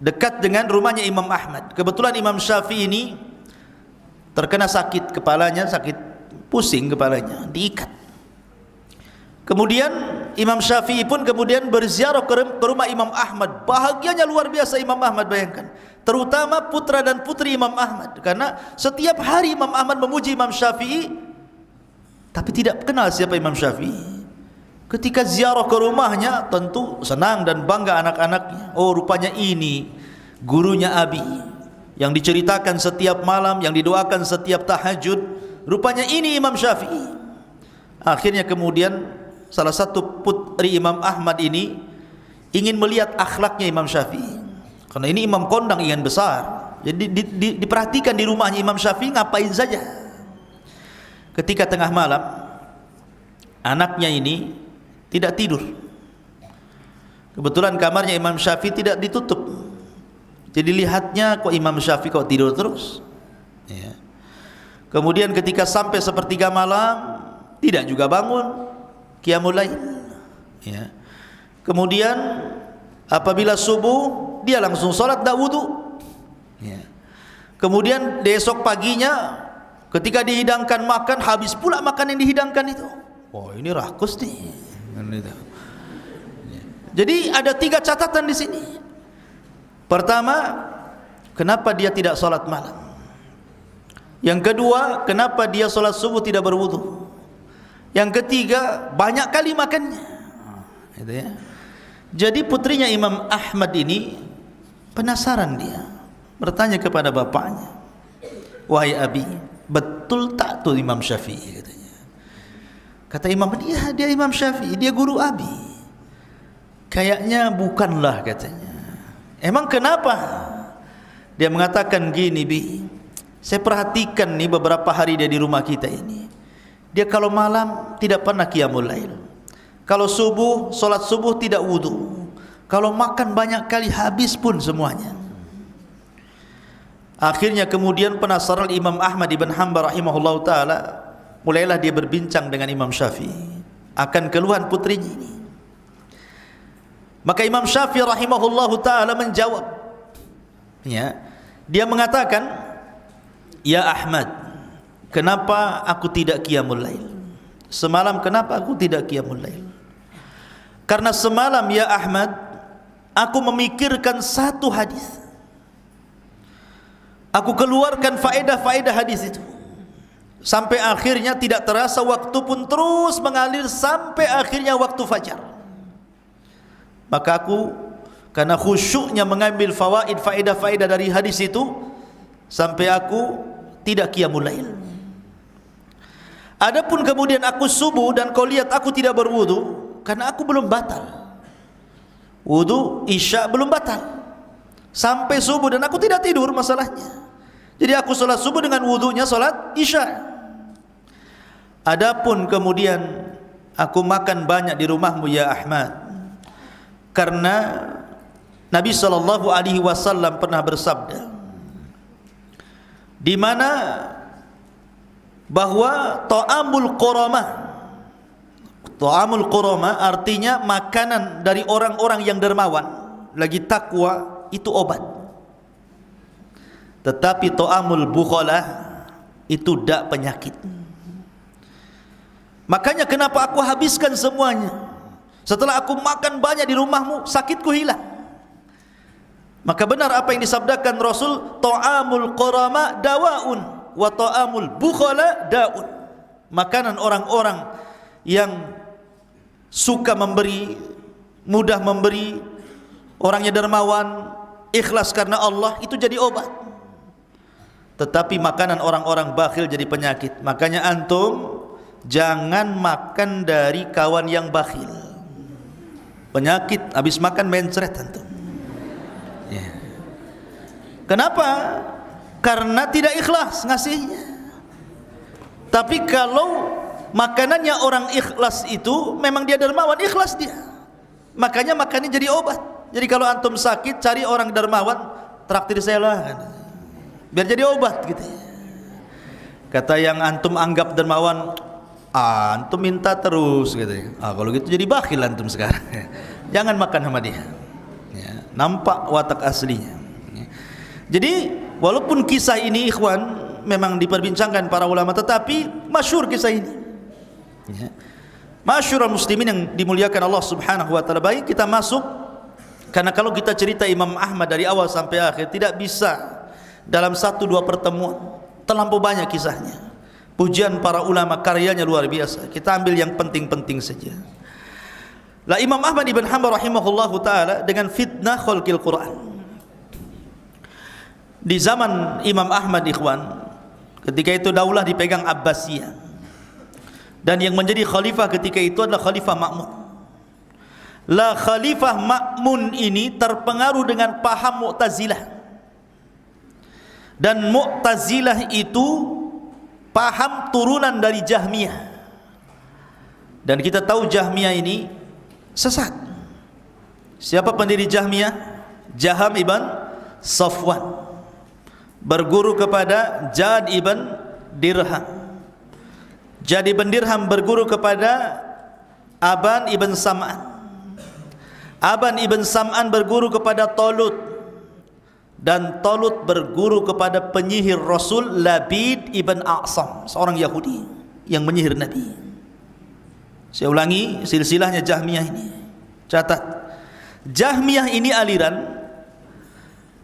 dekat dengan rumahnya Imam Ahmad. Kebetulan Imam Syafi'i ini terkena sakit kepalanya, sakit pusing kepalanya, diikat. Kemudian Imam Syafi'i pun kemudian berziarah ke rumah Imam Ahmad. Bahagianya luar biasa Imam Ahmad, bayangkan. Terutama putra dan putri Imam Ahmad. Karena setiap hari Imam Ahmad memuji Imam Syafi'i, tapi tidak kenal siapa Imam Syafi'i. Ketika ziarah ke rumahnya, tentu senang dan bangga anak-anaknya. Oh, rupanya ini gurunya Abi, yang diceritakan setiap malam, yang didoakan setiap tahajud. Rupanya ini Imam Syafi'i. Akhirnya kemudian salah satu putri Imam Ahmad ini ingin melihat akhlaknya Imam Syafi'i, karena ini imam kondang, ingin besar. Jadi diperhatikan di rumahnya Imam Syafi'i ngapain saja. Ketika tengah malam, anaknya ini tidak tidur. Kebetulan kamarnya Imam Syafi'i tidak ditutup, jadi lihatnya kok Imam Syafi'i kok tidur terus ya. Kemudian ketika sampai sepertiga malam, tidak juga bangun, qiyamul lail ya. Kemudian apabila subuh, dia langsung sholat, tak wudu ya. Kemudian esok paginya ketika dihidangkan makan, habis pula makan yang dihidangkan itu. Oh, ini rakus nih. Jadi ada 3 catatan di sini. Pertama, kenapa dia tidak sholat malam? Yang kedua, kenapa dia sholat subuh tidak berwudu? Yang ketiga, banyak kali makannya. Gitu ya. Jadi putrinya Imam Ahmad ini penasaran, dia bertanya kepada bapaknya, wahai Abi, betul tak tuh Imam Syafi'i? Katanya. Kata Imam, dia Imam Syafi'i, dia guru Abi. Kayaknya bukanlah, katanya. Emang kenapa? Dia mengatakan gini, Bi, saya perhatikan nih beberapa hari dia di rumah kita ini. Dia kalau malam tidak pernah qiyamul lail. Kalau subuh, solat subuh tidak wudu. Kalau makan banyak kali, habis pun semuanya. Akhirnya kemudian penasaran Imam Ahmad ibn Hanbal rahimahullah ta'ala, mulailah dia berbincang dengan Imam Syafi'i akan keluhan putrinya ini. Maka Imam Syafi'i rahimahullah ta'ala menjawab ya. Dia mengatakan, ya Ahmad, kenapa aku tidak qiyamul lail? Semalam kenapa aku tidak qiyamul lail? Karena semalam ya Ahmad, aku memikirkan satu hadis. Aku keluarkan faedah-faedah hadis itu. Sampai akhirnya tidak terasa waktu pun terus mengalir sampai akhirnya waktu fajar. Maka aku karena khusyuknya mengambil faedah-faedah dari hadis itu, sampai aku tidak qiyamul lail. Adapun kemudian aku subuh dan kau lihat aku tidak berwudu, karena aku belum batal. Wudu isya belum batal. Sampai subuh dan aku tidak tidur masalahnya. Jadi aku sholat subuh dengan wudunya sholat isya. Adapun kemudian aku makan banyak di rumahmu ya Ahmad, karena Nabi SAW pernah bersabda, di mana bahwa ta'amul qurama artinya makanan dari orang-orang yang dermawan lagi takwa itu obat, tetapi ta'amul bukhala itu dak penyakit. Makanya kenapa aku habiskan semuanya? Setelah aku makan banyak di rumahmu, sakitku hilang. Maka benar apa yang disabdakan Rasul, ta'amul qurama dawaun wa ta'amul bukhala daun. Makanan orang-orang yang suka memberi, mudah memberi, orangnya dermawan, ikhlas karena Allah, itu jadi obat. Tetapi makanan orang-orang bakhil jadi penyakit. Makanya antum jangan makan dari kawan yang bakhil. Penyakit, habis makan mencret antum. Ya. Kenapa? Karena tidak ikhlas ngasihnya. Tapi kalau makanannya orang ikhlas itu memang dia dermawan, ikhlas dia. Makanya makannya jadi obat. Jadi kalau antum sakit cari orang dermawan, traktir saya lah, biar jadi obat gitu. Kata yang antum anggap dermawan, antum minta terus gitu. Kalau gitu jadi bakhil antum sekarang. Jangan makan sama dia. Ya, nampak watak aslinya. Ya. Jadi walaupun kisah ini ikhwan memang diperbincangkan para ulama, tetapi masyhur kisah ini. Ya. Masyhur muslimin yang dimuliakan Allah Subhanahu wa taala. Baik, kita masuk, karena kalau kita cerita Imam Ahmad dari awal sampai akhir tidak bisa dalam 1-2 pertemuan, terlampau banyak kisahnya. Pujian para ulama, karyanya luar biasa. Kita ambil yang penting-penting saja. Lah Imam Ahmad ibn Hanbal rahimahullahu taala dengan fitnah khalqil Quran. Di zaman Imam Ahmad ikhwan, ketika itu daulah dipegang Abbasiyah. Dan yang menjadi khalifah ketika itu adalah Khalifah Ma'mun. Lah Khalifah Ma'mun ini terpengaruh dengan paham Mu'tazilah. Dan Mu'tazilah itu paham turunan dari Jahmiyah. Dan kita tahu Jahmiyah ini sesat. Siapa pendiri Jahmiyah? Jaham ibn Safwan, berguru kepada Jad ibn Dirham. Jad ibn Dirham berguru kepada Aban ibn Sam'an. Aban ibn Sam'an berguru kepada Talut, dan Talut berguru kepada penyihir Rasul Labid ibn A'sam, seorang Yahudi yang menyihir Nabi. Saya ulangi silsilahnya Jahmiyah ini. Catat, Jahmiyah ini aliran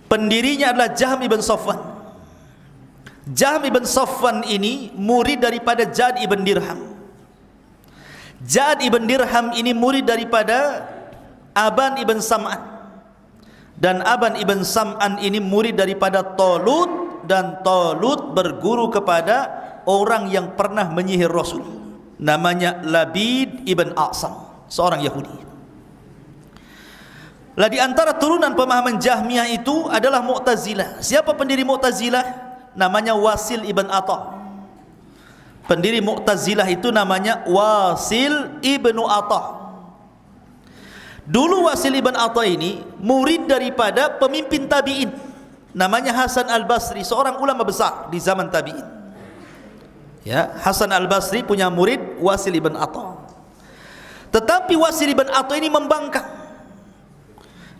pendirinya adalah Jahm ibn Safwan. Jahm ibn Safwan ini murid daripada Jad ibn Dirham. Jad ibn Dirham ini murid daripada Aban ibn Sam'an. Dan Aban ibn Sam'an ini murid daripada Talut, dan Talut berguru kepada orang yang pernah menyihir Rasul, namanya Labid ibn A'sam, seorang Yahudi. Lah di antara turunan pemahaman Jahmiyah itu adalah Mu'tazilah. Siapa pendiri Mu'tazilah? Namanya Wasil ibn Atta. Pendiri Mu'tazilah itu namanya Wasil ibn Atta. Dulu Wasil ibn Atta ini murid daripada pemimpin tabi'in, namanya Hasan al-Basri, seorang ulama besar di zaman tabi'in. Ya, Hasan al-Basri punya murid Wasil ibn Atta. Tetapi Wasil ibn Atta ini membangkang.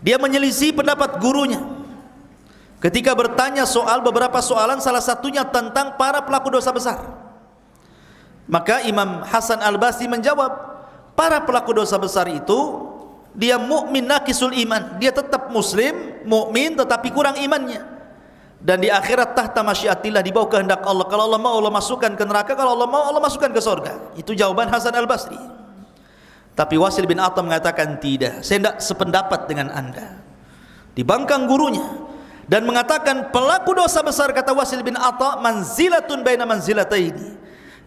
Dia menyelisih pendapat gurunya. Ketika bertanya soal beberapa soalan, salah satunya tentang para pelaku dosa besar. Maka Imam Hasan al-Basri menjawab, para pelaku dosa besar itu dia mukmin naqisul iman, dia tetap muslim, mukmin tetapi kurang imannya. Dan di akhirat tahta masyiatillah, di bawah kehendak Allah. Kalau Allah mau Allah masukkan ke neraka, kalau Allah mau Allah masukkan ke surga. Itu jawaban Hasan al-Basri. Tapi Wasil bin Atta mengatakan tidak, saya tidak sependapat dengan anda. Dibangkang gurunya dan mengatakan pelaku dosa besar, kata Wasil bin Atta, manzilatun baina manzilataini.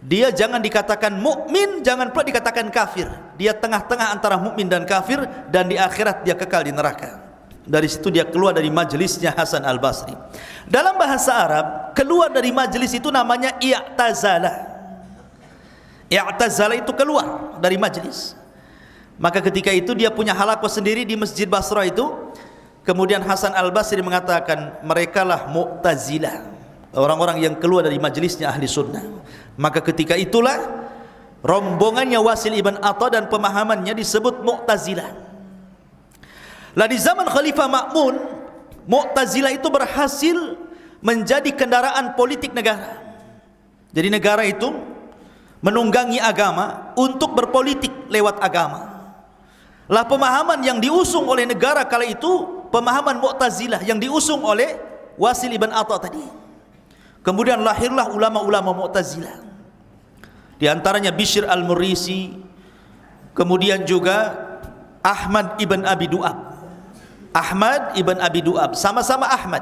Dia jangan dikatakan mukmin, jangan pula dikatakan kafir. Dia tengah-tengah antara mukmin dan kafir, dan di akhirat dia kekal di neraka. Dari situ dia keluar dari majelisnya Hasan al-Basri. Dalam bahasa Arab, keluar dari majelis itu namanya i'tazala. I'tazala itu keluar dari majelis. Maka ketika itu dia punya halaqah sendiri di Masjid Basra itu. Kemudian Hasan al-Basri mengatakan, merekalah Mu'tazilah, orang-orang yang keluar dari majelisnya ahli sunnah. Maka ketika itulah rombongannya Wasil ibn Atta dan pemahamannya disebut Mu'tazilah. Lah di zaman Khalifah Ma'mun, Mu'tazilah itu berhasil menjadi kendaraan politik negara. Jadi negara itu menunggangi agama untuk berpolitik lewat agama. Lah pemahaman yang diusung oleh negara kala itu pemahaman Mu'tazilah yang diusung oleh Wasil ibn Atta tadi. Kemudian lahirlah ulama-ulama Mu'tazilah. Di antaranya Bishr al-Murrisi, kemudian juga Ahmad ibn Abi Du'ab. Ahmad ibn Abi Du'ab, sama-sama Ahmad.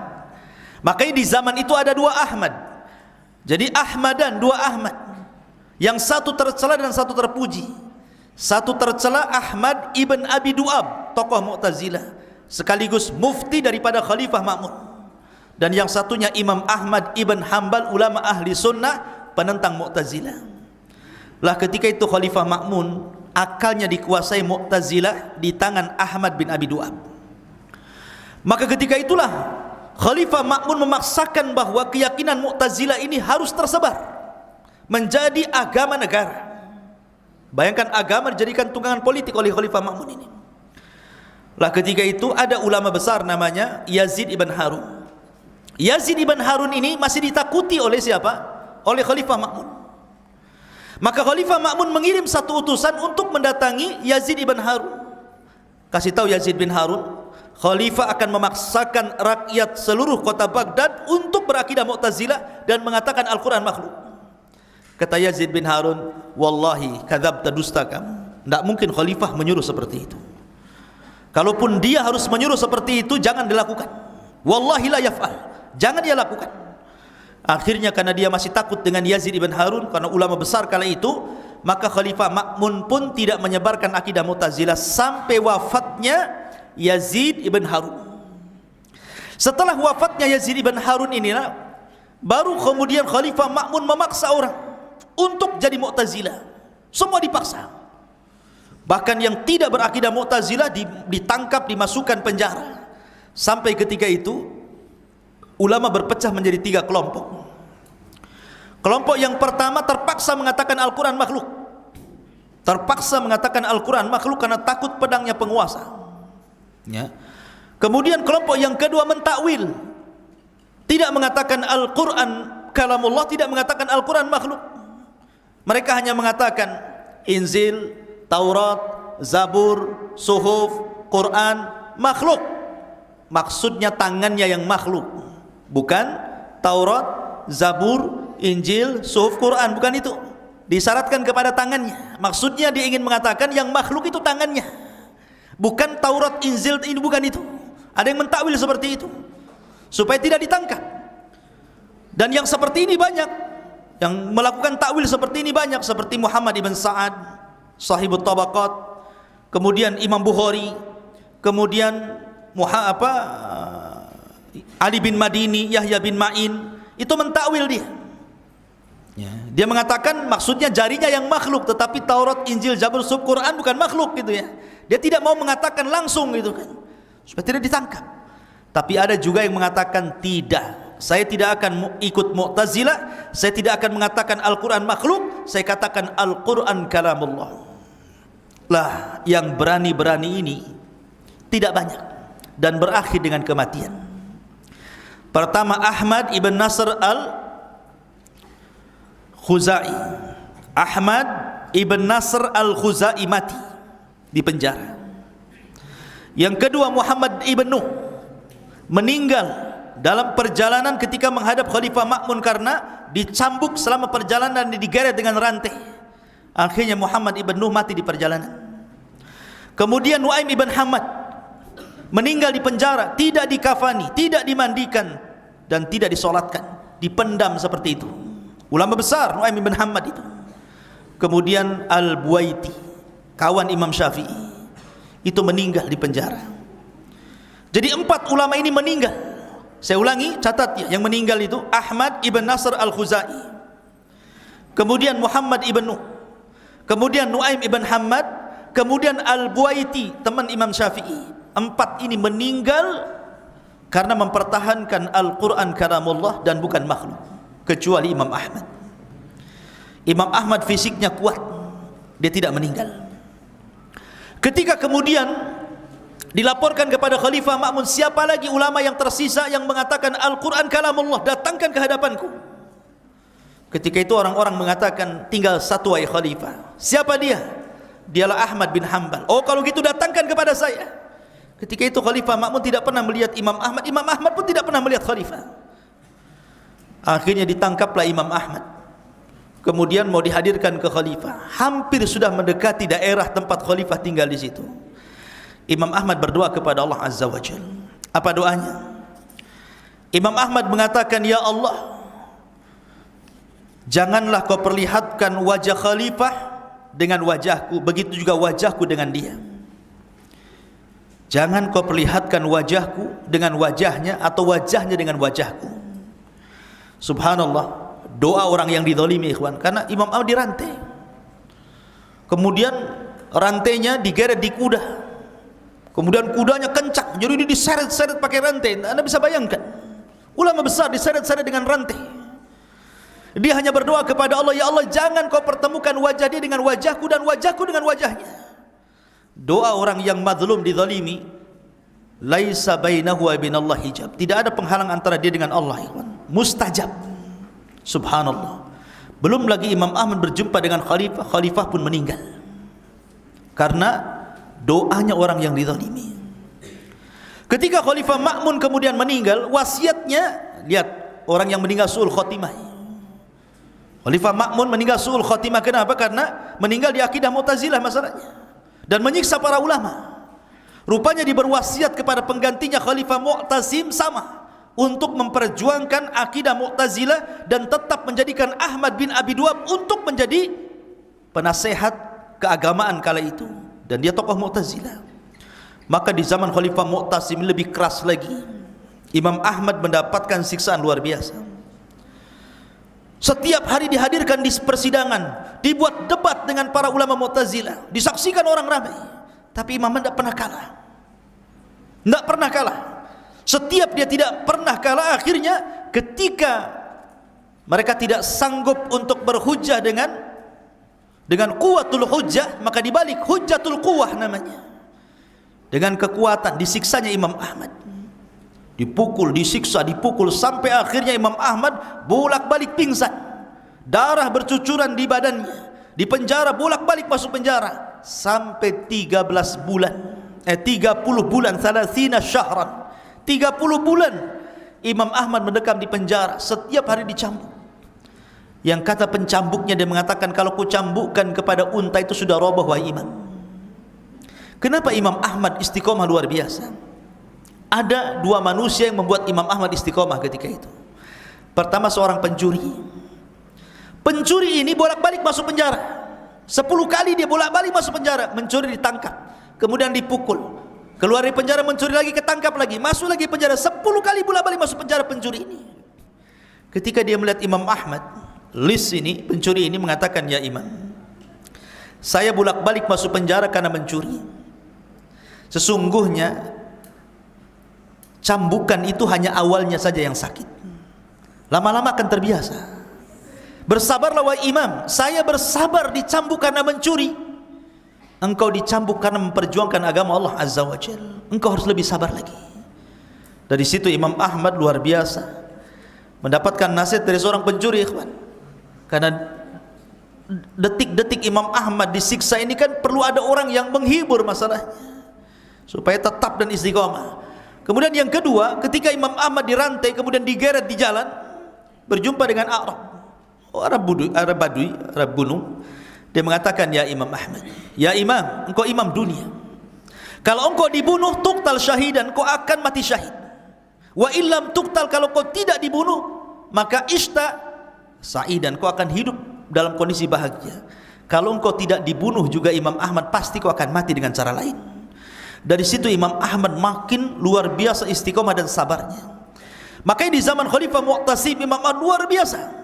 Makanya di zaman itu ada dua Ahmad. Jadi Ahmadan, dua Ahmad. Yang satu tercela dan satu terpuji. Satu tercela Ahmad ibn Abi Du'ab, tokoh Mu'tazilah, sekaligus mufti daripada Khalifah Ma'mun. Dan yang satunya Imam Ahmad ibn Hanbal, ulama ahli sunnah, penentang Mu'tazilah. Lah ketika itu Khalifah Ma'mun akalnya dikuasai Mu'tazilah di tangan Ahmad bin Abi Du'ab. Maka ketika itulah Khalifah Ma'mun memaksakan bahwa keyakinan Mu'tazilah ini harus tersebar menjadi agama negara. Bayangkan agama dijadikan tunggangan politik oleh Khalifah Ma'mun ini. Lah ketika itu ada ulama besar namanya Yazid ibn Harun. Yazid ibn Harun ini masih ditakuti oleh siapa? Oleh Khalifah Ma'mun. Maka Khalifah Ma'mun mengirim satu utusan untuk mendatangi Yazid ibn Harun. Kasih tahu Yazid bin Harun, Khalifah akan memaksakan rakyat seluruh kota Baghdad untuk berakidah Mu'tazilah dan mengatakan Al-Quran makhluk. Kata Yazid bin Harun, wallahi kadzabta, dusta kamu. Tidak mungkin Khalifah menyuruh seperti itu. Kalaupun dia harus menyuruh seperti itu, jangan dilakukan. Wallahi la yaf'al, jangan dia lakukan. Akhirnya karena dia masih takut dengan Yazid ibn Harun, karena ulama besar kala itu, maka Khalifah Ma'mun pun tidak menyebarkan akidah Mu'tazilah sampai wafatnya Yazid ibn Harun. Setelah wafatnya Yazid ibn Harun inilah baru kemudian Khalifah Ma'mun memaksa orang untuk jadi Mu'tazilah. Semua dipaksa. Bahkan yang tidak berakidah Mu'tazilah ditangkap, dimasukkan penjara. Sampai ketika itu ulama berpecah menjadi 3 kelompok. Kelompok yang pertama terpaksa mengatakan Al-Quran makhluk. Terpaksa mengatakan Al-Quran makhluk karena takut pedangnya penguasa. Ya. Kemudian kelompok yang kedua mentakwil, tidak mengatakan Al-Quran kalamullah, tidak mengatakan Al-Quran makhluk. Mereka hanya mengatakan Injil, Taurat, Zabur, Suhuf, Quran makhluk. Maksudnya tangannya yang makhluk, bukan Taurat, Zabur, Injil, Suhuf, Quran, bukan itu. Disyaratkan kepada tangannya. Maksudnya dia ingin mengatakan yang makhluk itu tangannya, bukan Taurat, Injil, ini bukan itu. Ada yang mentakwil seperti itu supaya tidak ditangkap. Dan yang seperti ini banyak, yang melakukan takwil seperti ini banyak, seperti Muhammad ibn Sa'ad, Sahibut Tabaqat, kemudian Imam Bukhari, kemudian Ali bin Madini, Yahya bin Ma'in, itu mentakwil dia. Ya, dia mengatakan maksudnya jarinya yang makhluk, tetapi Taurat, Injil, Zabur, Suhuf, Quran bukan makhluk gitu ya. Dia tidak mau mengatakan langsung gitu kan, supaya tidak ditangkap. Tapi ada juga yang mengatakan tidak, saya tidak akan ikut Mu'tazilah, saya tidak akan mengatakan Al-Quran makhluk, saya katakan Al-Quran kalamullah. Lah yang berani-berani ini tidak banyak dan berakhir dengan kematian. Pertama Ahmad ibn Nasr al-Khuzai. Ahmad ibn Nasr al-Khuzai mati di penjara. Yang kedua Muhammad ibn Nuh meninggal dalam perjalanan ketika menghadap Khalifah Ma'mun karena dicambuk selama perjalanan dan digeret dengan rantai. Akhirnya Muhammad ibn Nuh mati di perjalanan. Kemudian Nuaim ibn Hamad meninggal di penjara, tidak dikafani, tidak dimandikan dan tidak disolatkan, dipendam seperti itu. Ulama besar Nuaim ibn Hamad itu. Kemudian Al-Buaiti, kawan Imam Syafi'i, itu meninggal di penjara. Jadi 4 ulama ini meninggal. Saya ulangi, catat ya, yang meninggal itu Ahmad ibn Nasr al-Khuzai, kemudian Muhammad ibn Nuh, kemudian Nuaim ibn Hamad, kemudian Al-Buaiti, teman Imam Syafi'i. 4 ini meninggal karena mempertahankan Al-Quran kalamullah dan bukan makhluk, kecuali Imam Ahmad. Imam Ahmad fisiknya kuat, dia tidak meninggal. Ketika kemudian dilaporkan kepada Khalifah Ma'mun, siapa lagi ulama yang tersisa yang mengatakan Al-Quran kalamullah, datangkan ke hadapanku. Ketika itu orang-orang mengatakan tinggal satu wahai Khalifah. Siapa dia? Dialah Ahmad bin Hanbal. Oh kalau gitu datangkan kepada saya. Ketika itu Khalifah Ma'mun tidak pernah melihat Imam Ahmad, Imam Ahmad pun tidak pernah melihat Khalifah. Akhirnya ditangkaplah Imam Ahmad, kemudian mau dihadirkan ke Khalifah. Hampir sudah mendekati daerah tempat Khalifah tinggal di situ. Imam Ahmad berdoa kepada Allah Azza wa Jalla. Apa doanya? Imam Ahmad mengatakan, ya Allah, janganlah kau perlihatkan wajah Khalifah dengan wajahku, begitu juga wajahku dengan dia. Jangan kau perlihatkan wajahku dengan wajahnya atau wajahnya dengan wajahku. Subhanallah, doa orang yang dizalimi ikhwan, karena Imam Ahmad dirantai. kemudian rantainya digeret di kuda, kemudian kudanya kencang, jadi dia diseret-seret pakai rantai. Anda bisa bayangkan, ulama besar diseret-seret dengan rantai. Dia hanya berdoa kepada Allah, ya Allah jangan kau pertemukan wajah dia dengan wajahku dan wajahku dengan wajahnya. Doa orang yang mazlum, dizalimi, laisa bainahu wa bainallah hijab, tidak ada penghalang antara dia dengan Allah, mustajab. Subhanallah. Belum lagi Imam Ahmad berjumpa dengan khalifah pun meninggal karena doanya orang yang dizalimi. Ketika Khalifah Ma'mun kemudian meninggal, wasiatnya, lihat, orang yang meninggal su'ul khotimah. Khalifah Ma'mun meninggal su'ul khotimah. Kenapa? Karena meninggal di akidah Mu'tazilah masalahnya dan menyiksa para ulama. Rupanya diberwasiat kepada penggantinya Khalifah Mu'tasim sama untuk memperjuangkan akidah Mu'tazilah dan tetap menjadikan Ahmad bin Abi Du'ab untuk menjadi penasehat keagamaan kala itu, dan dia tokoh Mu'tazilah. Maka di zaman Khalifah Mu'tasim lebih keras lagi. Imam Ahmad mendapatkan siksaan luar biasa. Setiap hari dihadirkan di persidangan, dibuat debat dengan para ulama Mu'tazilah, disaksikan orang ramai, tapi Imam Ahmad tidak pernah kalah. Tidak pernah kalah. Setiap dia tidak pernah kalah, akhirnya ketika mereka tidak sanggup untuk berhujjah dengan kuwatul hujjah, maka dibalik hujjatul quwah namanya. Dengan kekuatan disiksanya Imam Ahmad. Dipukul, disiksa, dipukul sampai akhirnya Imam Ahmad bolak-balik pingsan. Darah bercucuran di badannya. Di penjara, bolak-balik masuk penjara sampai 30 bulan, salasina syahran. 30 bulan Imam Ahmad mendekam di penjara, setiap hari dicambuk. Yang kata pencambuknya, dia mengatakan, kalau ku cambukkan kepada unta itu sudah roboh wahai imam. Kenapa Imam Ahmad istiqomah luar biasa? Ada dua manusia yang membuat Imam Ahmad istiqomah ketika itu. Pertama, seorang pencuri. Pencuri ini bolak-balik masuk penjara. 10 kali dia bolak-balik masuk penjara. Mencuri, ditangkap, kemudian dipukul, keluar dari penjara, mencuri lagi, ketangkap lagi, masuk lagi penjara. 10 kali bolak-balik masuk penjara pencuri ini. Ketika dia melihat Imam Ahmad, list ini, pencuri ini mengatakan, ya imam, saya bolak-balik masuk penjara karena mencuri. Sesungguhnya cambukan itu hanya awalnya saja yang sakit, lama-lama akan terbiasa. Bersabarlah wahai imam, saya bersabar dicambuk karena mencuri, engkau dicambuk karena memperjuangkan agama Allah Azza wa Jalla, engkau harus lebih sabar lagi. Dari situ Imam Ahmad luar biasa mendapatkan nasihat dari seorang pencuri, ikhwan. Karena detik-detik Imam Ahmad disiksa ini kan perlu ada orang yang menghibur masalahnya supaya tetap dan istiqomah. Kemudian yang kedua, ketika Imam Ahmad dirantai kemudian digeret di jalan, berjumpa dengan Arab Badui, Arab gunung. Dia mengatakan, ya Imam Ahmad, ya imam, engkau imam dunia, kalau engkau dibunuh tuqtal syahidan, engkau akan mati syahid. Wa illam tuqtal, kalau kau tidak dibunuh, maka ista sa'idan, kau akan hidup dalam kondisi bahagia. Kalau engkau tidak dibunuh juga Imam Ahmad, pasti kau akan mati dengan cara lain. Dari situ Imam Ahmad makin luar biasa istiqomah dan sabarnya. Makanya di zaman Khalifah Mu'tasim, Imam Ahmad luar biasa.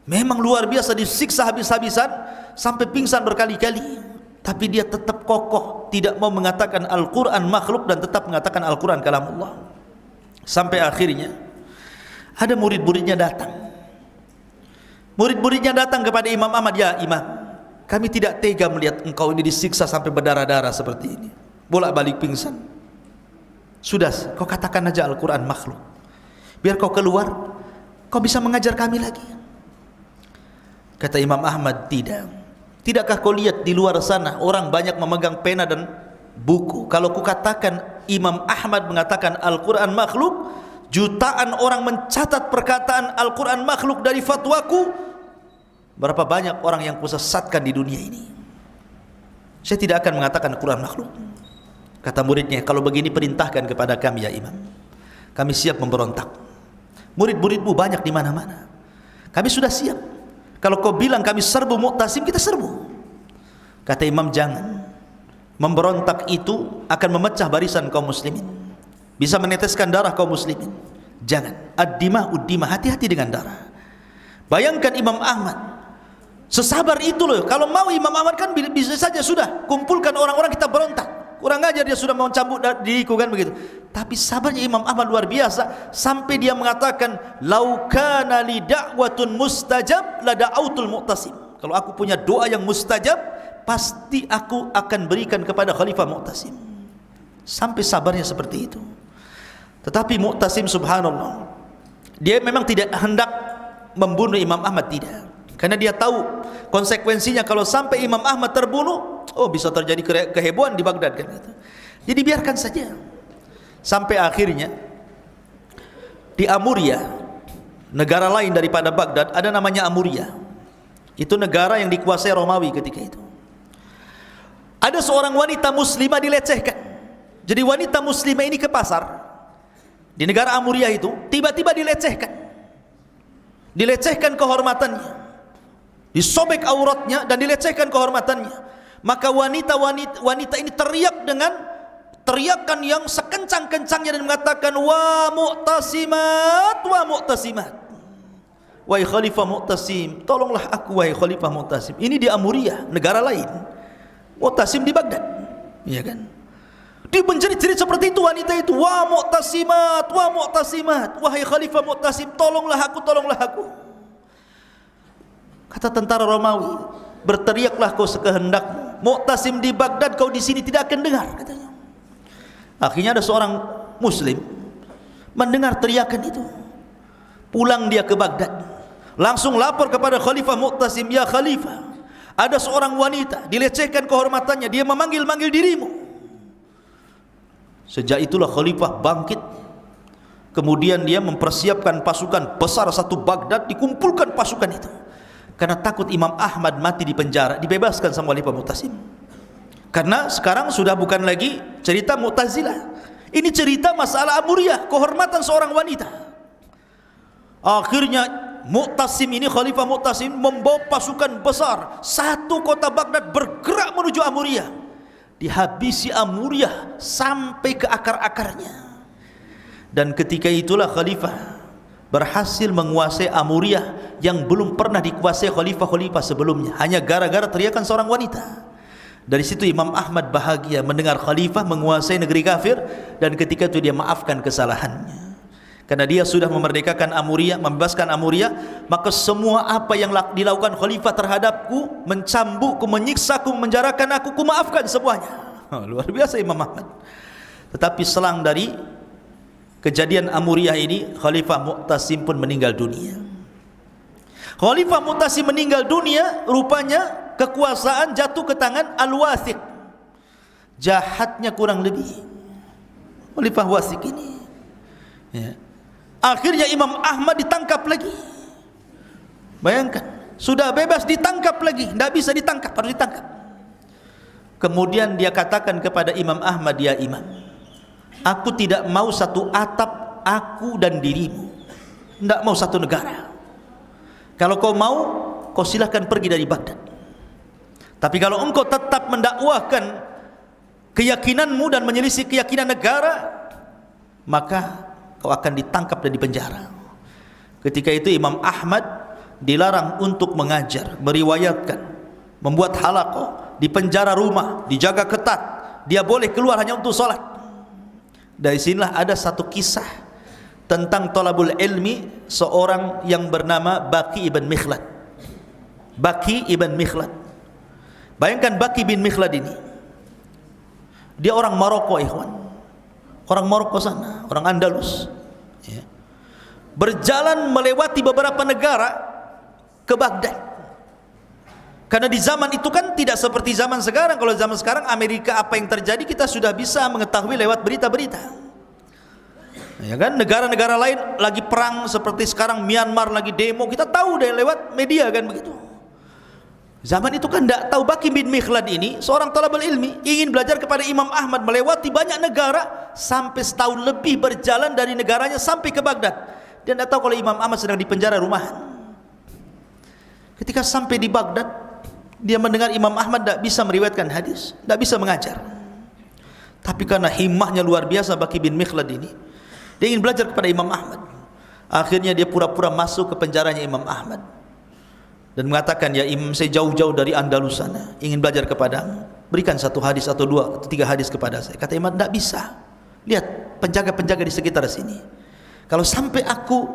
Memang luar biasa, disiksa habis-habisan sampai pingsan berkali-kali, tapi dia tetap kokoh, tidak mau mengatakan Al-Quran makhluk dan tetap mengatakan Al-Quran kalamullah. Sampai akhirnya ada murid-muridnya datang. Murid-muridnya datang kepada Imam Ahmad, ya imam, kami tidak tega melihat engkau ini disiksa sampai berdarah-darah seperti ini, bolak-balik pingsan. Sudah, kau katakan aja Al-Quran makhluk, biar kau keluar, kau bisa mengajar kami lagi. Kata Imam Ahmad, tidak. Tidakkah kau lihat di luar sana orang banyak memegang pena dan buku? Kalau ku katakan Imam Ahmad mengatakan Al-Quran makhluk, jutaan orang mencatat perkataan Al-Quran makhluk dari fatwaku. Berapa banyak orang yang kusesatkan di dunia ini. Saya tidak akan mengatakan Al-Quran makhluk. Kata muridnya, kalau begini perintahkan kepada kami ya imam, kami siap memberontak. Murid-muridmu banyak di mana-mana, kami sudah siap. Kalau kau bilang kami serbu Mu'tasim, kita serbu. Kata imam, jangan. Memberontak itu akan memecah barisan kaum muslimin, bisa meneteskan darah kaum muslimin. Jangan. Ad-dima ud-dima, hati-hati dengan darah. Bayangkan Imam Ahmad Sesabar itu loh. Kalau mau Imam Ahmad kan bisa saja sudah kumpulkan orang-orang kita berontak. Kurang ajar dia sudah mau cambuk diriku kan begitu. Tapi sabarnya Imam Ahmad luar biasa sampai dia mengatakan, "Lau kana li da'watun mustajab la da'autul mu'tasim." Kalau aku punya doa yang mustajab, pasti aku akan berikan kepada Khalifah Mu'tasim. Sampai sabarnya seperti itu. Tetapi Mu'tasim subhanallah, dia memang tidak hendak membunuh Imam Ahmad, tidak. Karena dia tahu konsekuensinya kalau sampai Imam Ahmad terbunuh, oh bisa terjadi kehebohan di Baghdad kan gitu. Jadi biarkan saja. Sampai akhirnya di Amuria, negara lain daripada Baghdad, ada namanya Amuria. Itu negara yang dikuasai Romawi ketika itu. Ada seorang wanita muslimah dilecehkan. Jadi wanita muslimah ini ke pasar di negara Amuria itu, tiba-tiba dilecehkan. Dilecehkan kehormatannya, disobek auratnya dan dilecehkan kehormatannya. Maka wanita ini teriak dengan teriakan yang sekencang-kencangnya dan mengatakan, "Wa mu'tasimat, wa mu'tasimat." Wahai Khalifah Mu'tasim, tolonglah aku wahai Khalifah Mu'tasim. Ini di Amuria, negara lain. Mu'tasim di Baghdad, iya kan? Dia menjerit-jerit seperti itu wanita itu, "Wa mu'tasimat, wa mu'tasimat, wahai Khalifah Mu'tasim, tolonglah aku, tolonglah aku." Kata tentara Romawi, "Berteriaklah kau sekehendakmu. Mu'tasim di Baghdad, kau di sini tidak akan dengar," katanya. Akhirnya ada seorang muslim mendengar teriakan itu. Pulang dia ke Baghdad, langsung lapor kepada Khalifah Mu'tasim, "Ya Khalifah, ada seorang wanita dilecehkan kehormatannya, dia memanggil-manggil dirimu." Sejak itulah Khalifah bangkit. Kemudian dia mempersiapkan pasukan besar satu Baghdad, dikumpulkan pasukan itu. Karena takut Imam Ahmad mati di penjara, dibebaskan sama Khalifah Mu'tasim. Karena sekarang sudah bukan lagi cerita Mu'tazilah. Ini cerita masalah Amuriyah, kehormatan seorang wanita. Akhirnya Mu'tasim ini, Khalifah Mu'tasim membawa pasukan besar, satu kota Baghdad bergerak menuju Amuriyah. Dihabisi Amuriyah sampai ke akar-akarnya. Dan ketika itulah Khalifah berhasil menguasai Amuriyah yang belum pernah dikuasai khalifah-khalifah sebelumnya, hanya gara-gara teriakan seorang wanita. Dari situ Imam Ahmad bahagia mendengar Khalifah menguasai negeri kafir, dan ketika itu dia maafkan kesalahannya. Karena dia sudah memerdekakan Amuria, membebaskan Amuria, maka semua apa yang dilakukan Khalifah terhadapku, mencambukku, menyiksaku, menjarakan aku, ku maafkan semuanya. Luar biasa Imam Ahmad. Tetapi selang dari kejadian Amuriyah ini, Khalifah Mu'tasim pun meninggal dunia. Khalifah Mu'tasim meninggal dunia, rupanya kekuasaan jatuh ke tangan Al-Wathiq. Jahatnya kurang lebih Khalifah Wathiq ini, ya. Akhirnya Imam Ahmad ditangkap lagi. Bayangkan, sudah bebas ditangkap lagi, tidak bisa ditangkap, harus ditangkap. Kemudian dia katakan kepada Imam Ahmad, "Ya Imam, aku tidak mau satu atap aku dan dirimu, tidak mau satu negara. Kalau kau mau, kau silahkan pergi dari Baghdad. Tapi kalau engkau tetap mendakwahkan keyakinanmu dan menyelisih keyakinan negara, maka kau akan ditangkap dan dipenjara." Ketika itu Imam Ahmad dilarang untuk mengajar, meriwayatkan, membuat halaqah, dipenjara rumah, dijaga ketat. Dia boleh keluar hanya untuk sholat. Dari sinilah ada satu kisah tentang talabul ilmi seorang yang bernama Baqi ibn Mikhlad. Baqi ibn Mikhlad. Bayangkan Baqi bin Mikhlad ini, dia orang Maroko, ikhwan. Orang Maroko sana, orang Andalus, ya. Berjalan melewati beberapa negara ke Baghdad. Karena di zaman itu kan tidak seperti zaman sekarang. Kalau zaman sekarang Amerika apa yang terjadi kita sudah bisa mengetahui lewat berita-berita, ya kan? Negara-negara lain lagi perang seperti sekarang Myanmar lagi demo, kita tahu deh lewat media kan begitu. Zaman itu kan tidak tahu. Baqi bin Mikhlad ini seorang talabul ilmi, ingin belajar kepada Imam Ahmad, melewati banyak negara, sampai setahun lebih berjalan dari negaranya sampai ke Baghdad. Dia tidak tahu kalau Imam Ahmad sedang dipenjara rumahan. Ketika sampai di Baghdad, dia mendengar Imam Ahmad tidak bisa meriwayatkan hadis, tidak bisa mengajar. Tapi karena himmahnya luar biasa Baqi bin Mikhlad ini, dia ingin belajar kepada Imam Ahmad. Akhirnya dia pura-pura masuk ke penjaranya Imam Ahmad. dan mengatakan, ya imam, saya jauh-jauh dari Andalus sana ingin belajar kepadamu, berikan 1 hadis atau 2 atau 3 hadis kepada saya. Kata imam, tidak bisa. Lihat penjaga-penjaga di sekitar sini, kalau sampai aku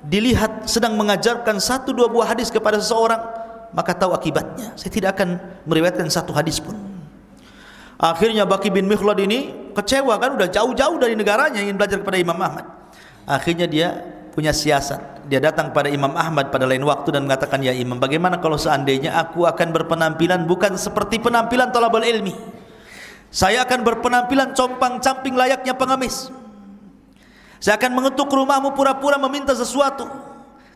dilihat sedang mengajarkan 1-2 buah hadis kepada seseorang, maka tahu akibatnya, saya tidak akan meriwayatkan 1 hadis pun. Akhirnya Baqi bin Mikhlad ini kecewa, kan udah jauh-jauh dari negaranya ingin belajar kepada Imam Ahmad. Akhirnya dia punya siasat, dia datang pada Imam Ahmad pada lain waktu dan mengatakan, ya imam, bagaimana kalau seandainya aku akan berpenampilan bukan seperti penampilan talabul ilmi, saya akan berpenampilan compang-camping layaknya pengemis. Saya akan mengetuk rumahmu pura-pura meminta sesuatu.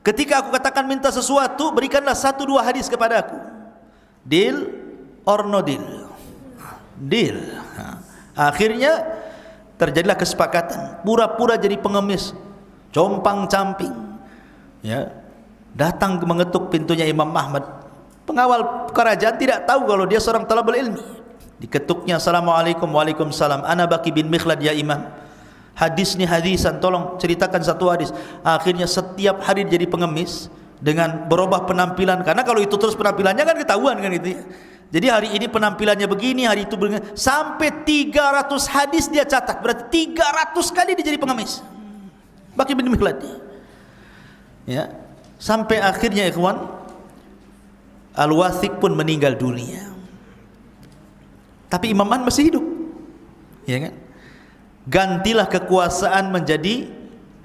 Ketika aku katakan minta sesuatu, berikanlah 1-2 hadis kepada aku. Deal or no deal? Deal. Akhirnya terjadilah kesepakatan, pura-pura jadi pengemis, compang-camping, ya, datang mengetuk pintunya Imam Ahmad. Pengawal kerajaan tidak tahu kalau dia seorang talabul ilmi. Diketuknya, assalamualaikum. Waalaikumsalam. Ana Baqi bin Mikhlad ya imam, hadis ni hadisan, tolong ceritakan 1 hadis. Akhirnya setiap hari jadi pengemis dengan berubah penampilan, karena kalau itu terus penampilannya kan ketahuan kan itu ya. Jadi hari ini penampilannya begini, hari itu begini, sampai 300 hadis dia catat, berarti 300 kali dia jadi pengemis. Baqi bin Mikhlad, ya, sampai akhirnya ikhwan, Al-Wathiq pun meninggal dunia, tapi Imam Ahmad masih hidup, ya kan? Gantilah kekuasaan menjadi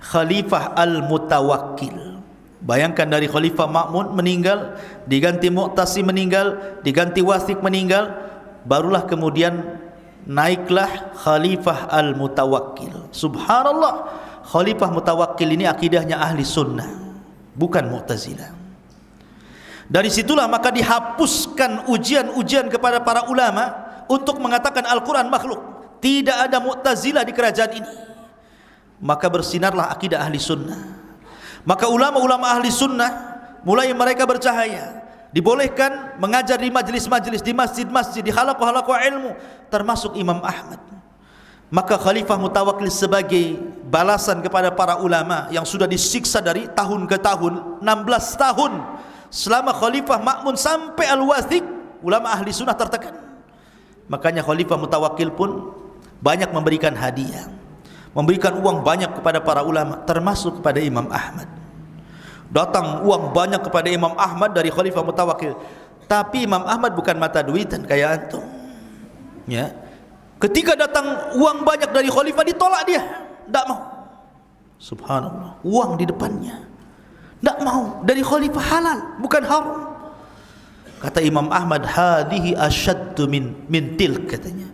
Khalifah Al-Mutawakkil. Bayangkan, dari Khalifah Ma'mun meninggal, diganti Mu'tasim meninggal, diganti Wathiq meninggal, barulah kemudian naiklah Khalifah Al-Mutawakkil. Subhanallah, Khalifah Mutawakkil ini akidahnya ahli sunnah, bukan Mu'tazilah. Dari situlah maka dihapuskan ujian-ujian kepada para ulama untuk mengatakan Al-Quran makhluk. Tidak ada Mu'tazilah di kerajaan ini. Maka bersinarlah akidah ahli sunnah. Maka ulama-ulama ahli sunnah mulai mereka bercahaya, dibolehkan mengajar di majlis-majlis, di masjid-masjid, di halaqah-halaqah ilmu, termasuk Imam Ahmad. Maka Khalifah Mutawakkil sebagai balasan kepada para ulama yang sudah disiksa dari tahun ke tahun, 16 tahun selama Khalifah Ma'mun sampai Al-Wathiq, ulama ahli sunnah tertekan. Makanya Khalifah Mutawakkil pun banyak memberikan hadiah, memberikan uang banyak kepada para ulama, termasuk kepada Imam Ahmad. Datang uang banyak kepada Imam Ahmad dari Khalifah Mutawakkil, tapi Imam Ahmad bukan mata duitan kayak antum, ya. Ketika datang uang banyak dari Khalifah, ditolak dia, tidak mau. Subhanallah, uang di depannya, tidak mau. Dari Khalifah halal, bukan haram. Kata Imam Ahmad, hadhihi asyaddu min tilk, katanya.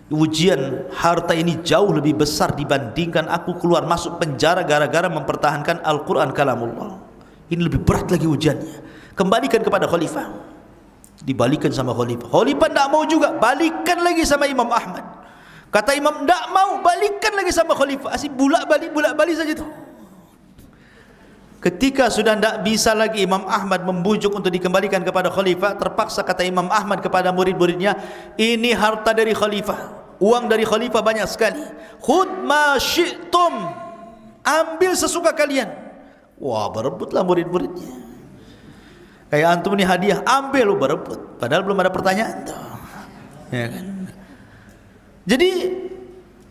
Ujian harta ini jauh lebih besar dibandingkan aku keluar masuk penjara gara-gara mempertahankan Al-Quran kalamullah. Ini lebih berat lagi ujiannya. Kembalikan kepada Khalifah. Dibalikan sama Khalifah. Khalifah tidak mau juga, balikan lagi sama Imam Ahmad. Kata Imam, tidak mau, balikan lagi sama Khalifah. Asyik bulak-balik saja tu. Ketika sudah tidak bisa lagi Imam Ahmad membujuk untuk dikembalikan kepada Khalifah, terpaksa kata Imam Ahmad kepada murid-muridnya, ini harta dari Khalifah, uang dari Khalifah banyak sekali, khud ma syi'tum, ambil sesuka kalian. Wah, berebutlah murid-muridnya. Kayak antum ni hadiah, ambil, lu berebut, padahal belum ada pertanyaan tuh, ya kan? Jadi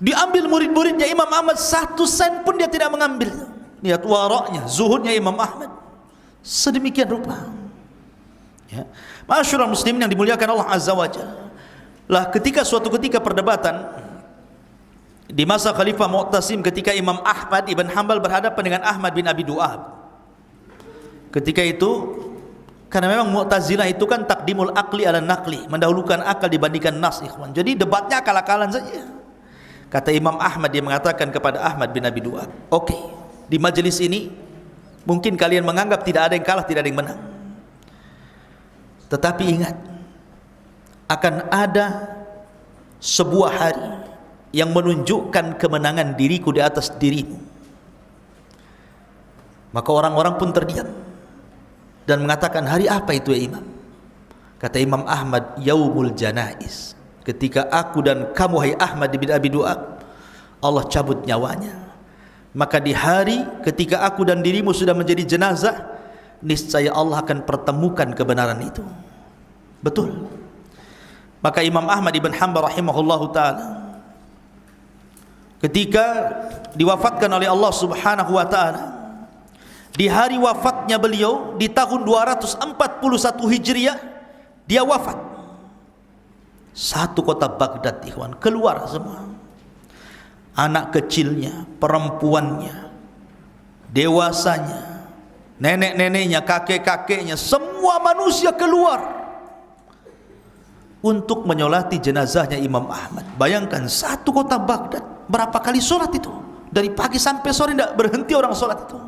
diambil murid-muridnya Imam Ahmad, 1 sen pun dia tidak mengambil. Lihat waraknya, zuhudnya Imam Ahmad sedemikian rupa, ya. Ma'asyiral muslimin yang dimuliakan Allah Azza wa Jalla. Lah ketika suatu ketika perdebatan di masa Khalifah Mu'tasim, ketika Imam Ahmad ibn Hanbal berhadapan dengan Ahmad bin Abi Du'ab. Ketika itu, karena memang Mu'tazilah itu kan takdimul akli ala naqli, mendahulukan akal dibandingkan nas, ikhwan. Jadi debatnya akal-akalan saja. Kata Imam Ahmad, dia mengatakan kepada Ahmad bin Abi Du'ab, oke, di majelis ini mungkin kalian menganggap tidak ada yang kalah, tidak ada yang menang, tetapi ingat, akan ada sebuah hari yang menunjukkan kemenangan diriku di atas dirimu. Maka orang-orang pun terdiam dan mengatakan, hari apa itu ya Imam? Kata Imam Ahmad, yaumul janaiz, ketika aku dan kamu hai Ahmad bin Abi Du'ab, Allah cabut nyawanya. Maka di hari ketika aku dan dirimu sudah menjadi jenazah, niscaya Allah akan pertemukan kebenaran itu. Betul. Maka Imam Ahmad ibn Hanbal rahimahullahu ta'ala ketika diwafatkan oleh Allah subhanahu wa ta'ala, di hari wafatnya beliau di tahun 241 Hijriah, dia wafat. Satu kota Baghdad, ikhwan, keluar semua. Anak kecilnya, perempuannya, dewasanya, nenek-neneknya, kakek-kakeknya, semua manusia keluar untuk menyolati jenazahnya Imam Ahmad. Bayangkan, satu kota Baghdad, berapa kali sholat itu? Dari pagi sampai sore tidak berhenti orang sholat itu.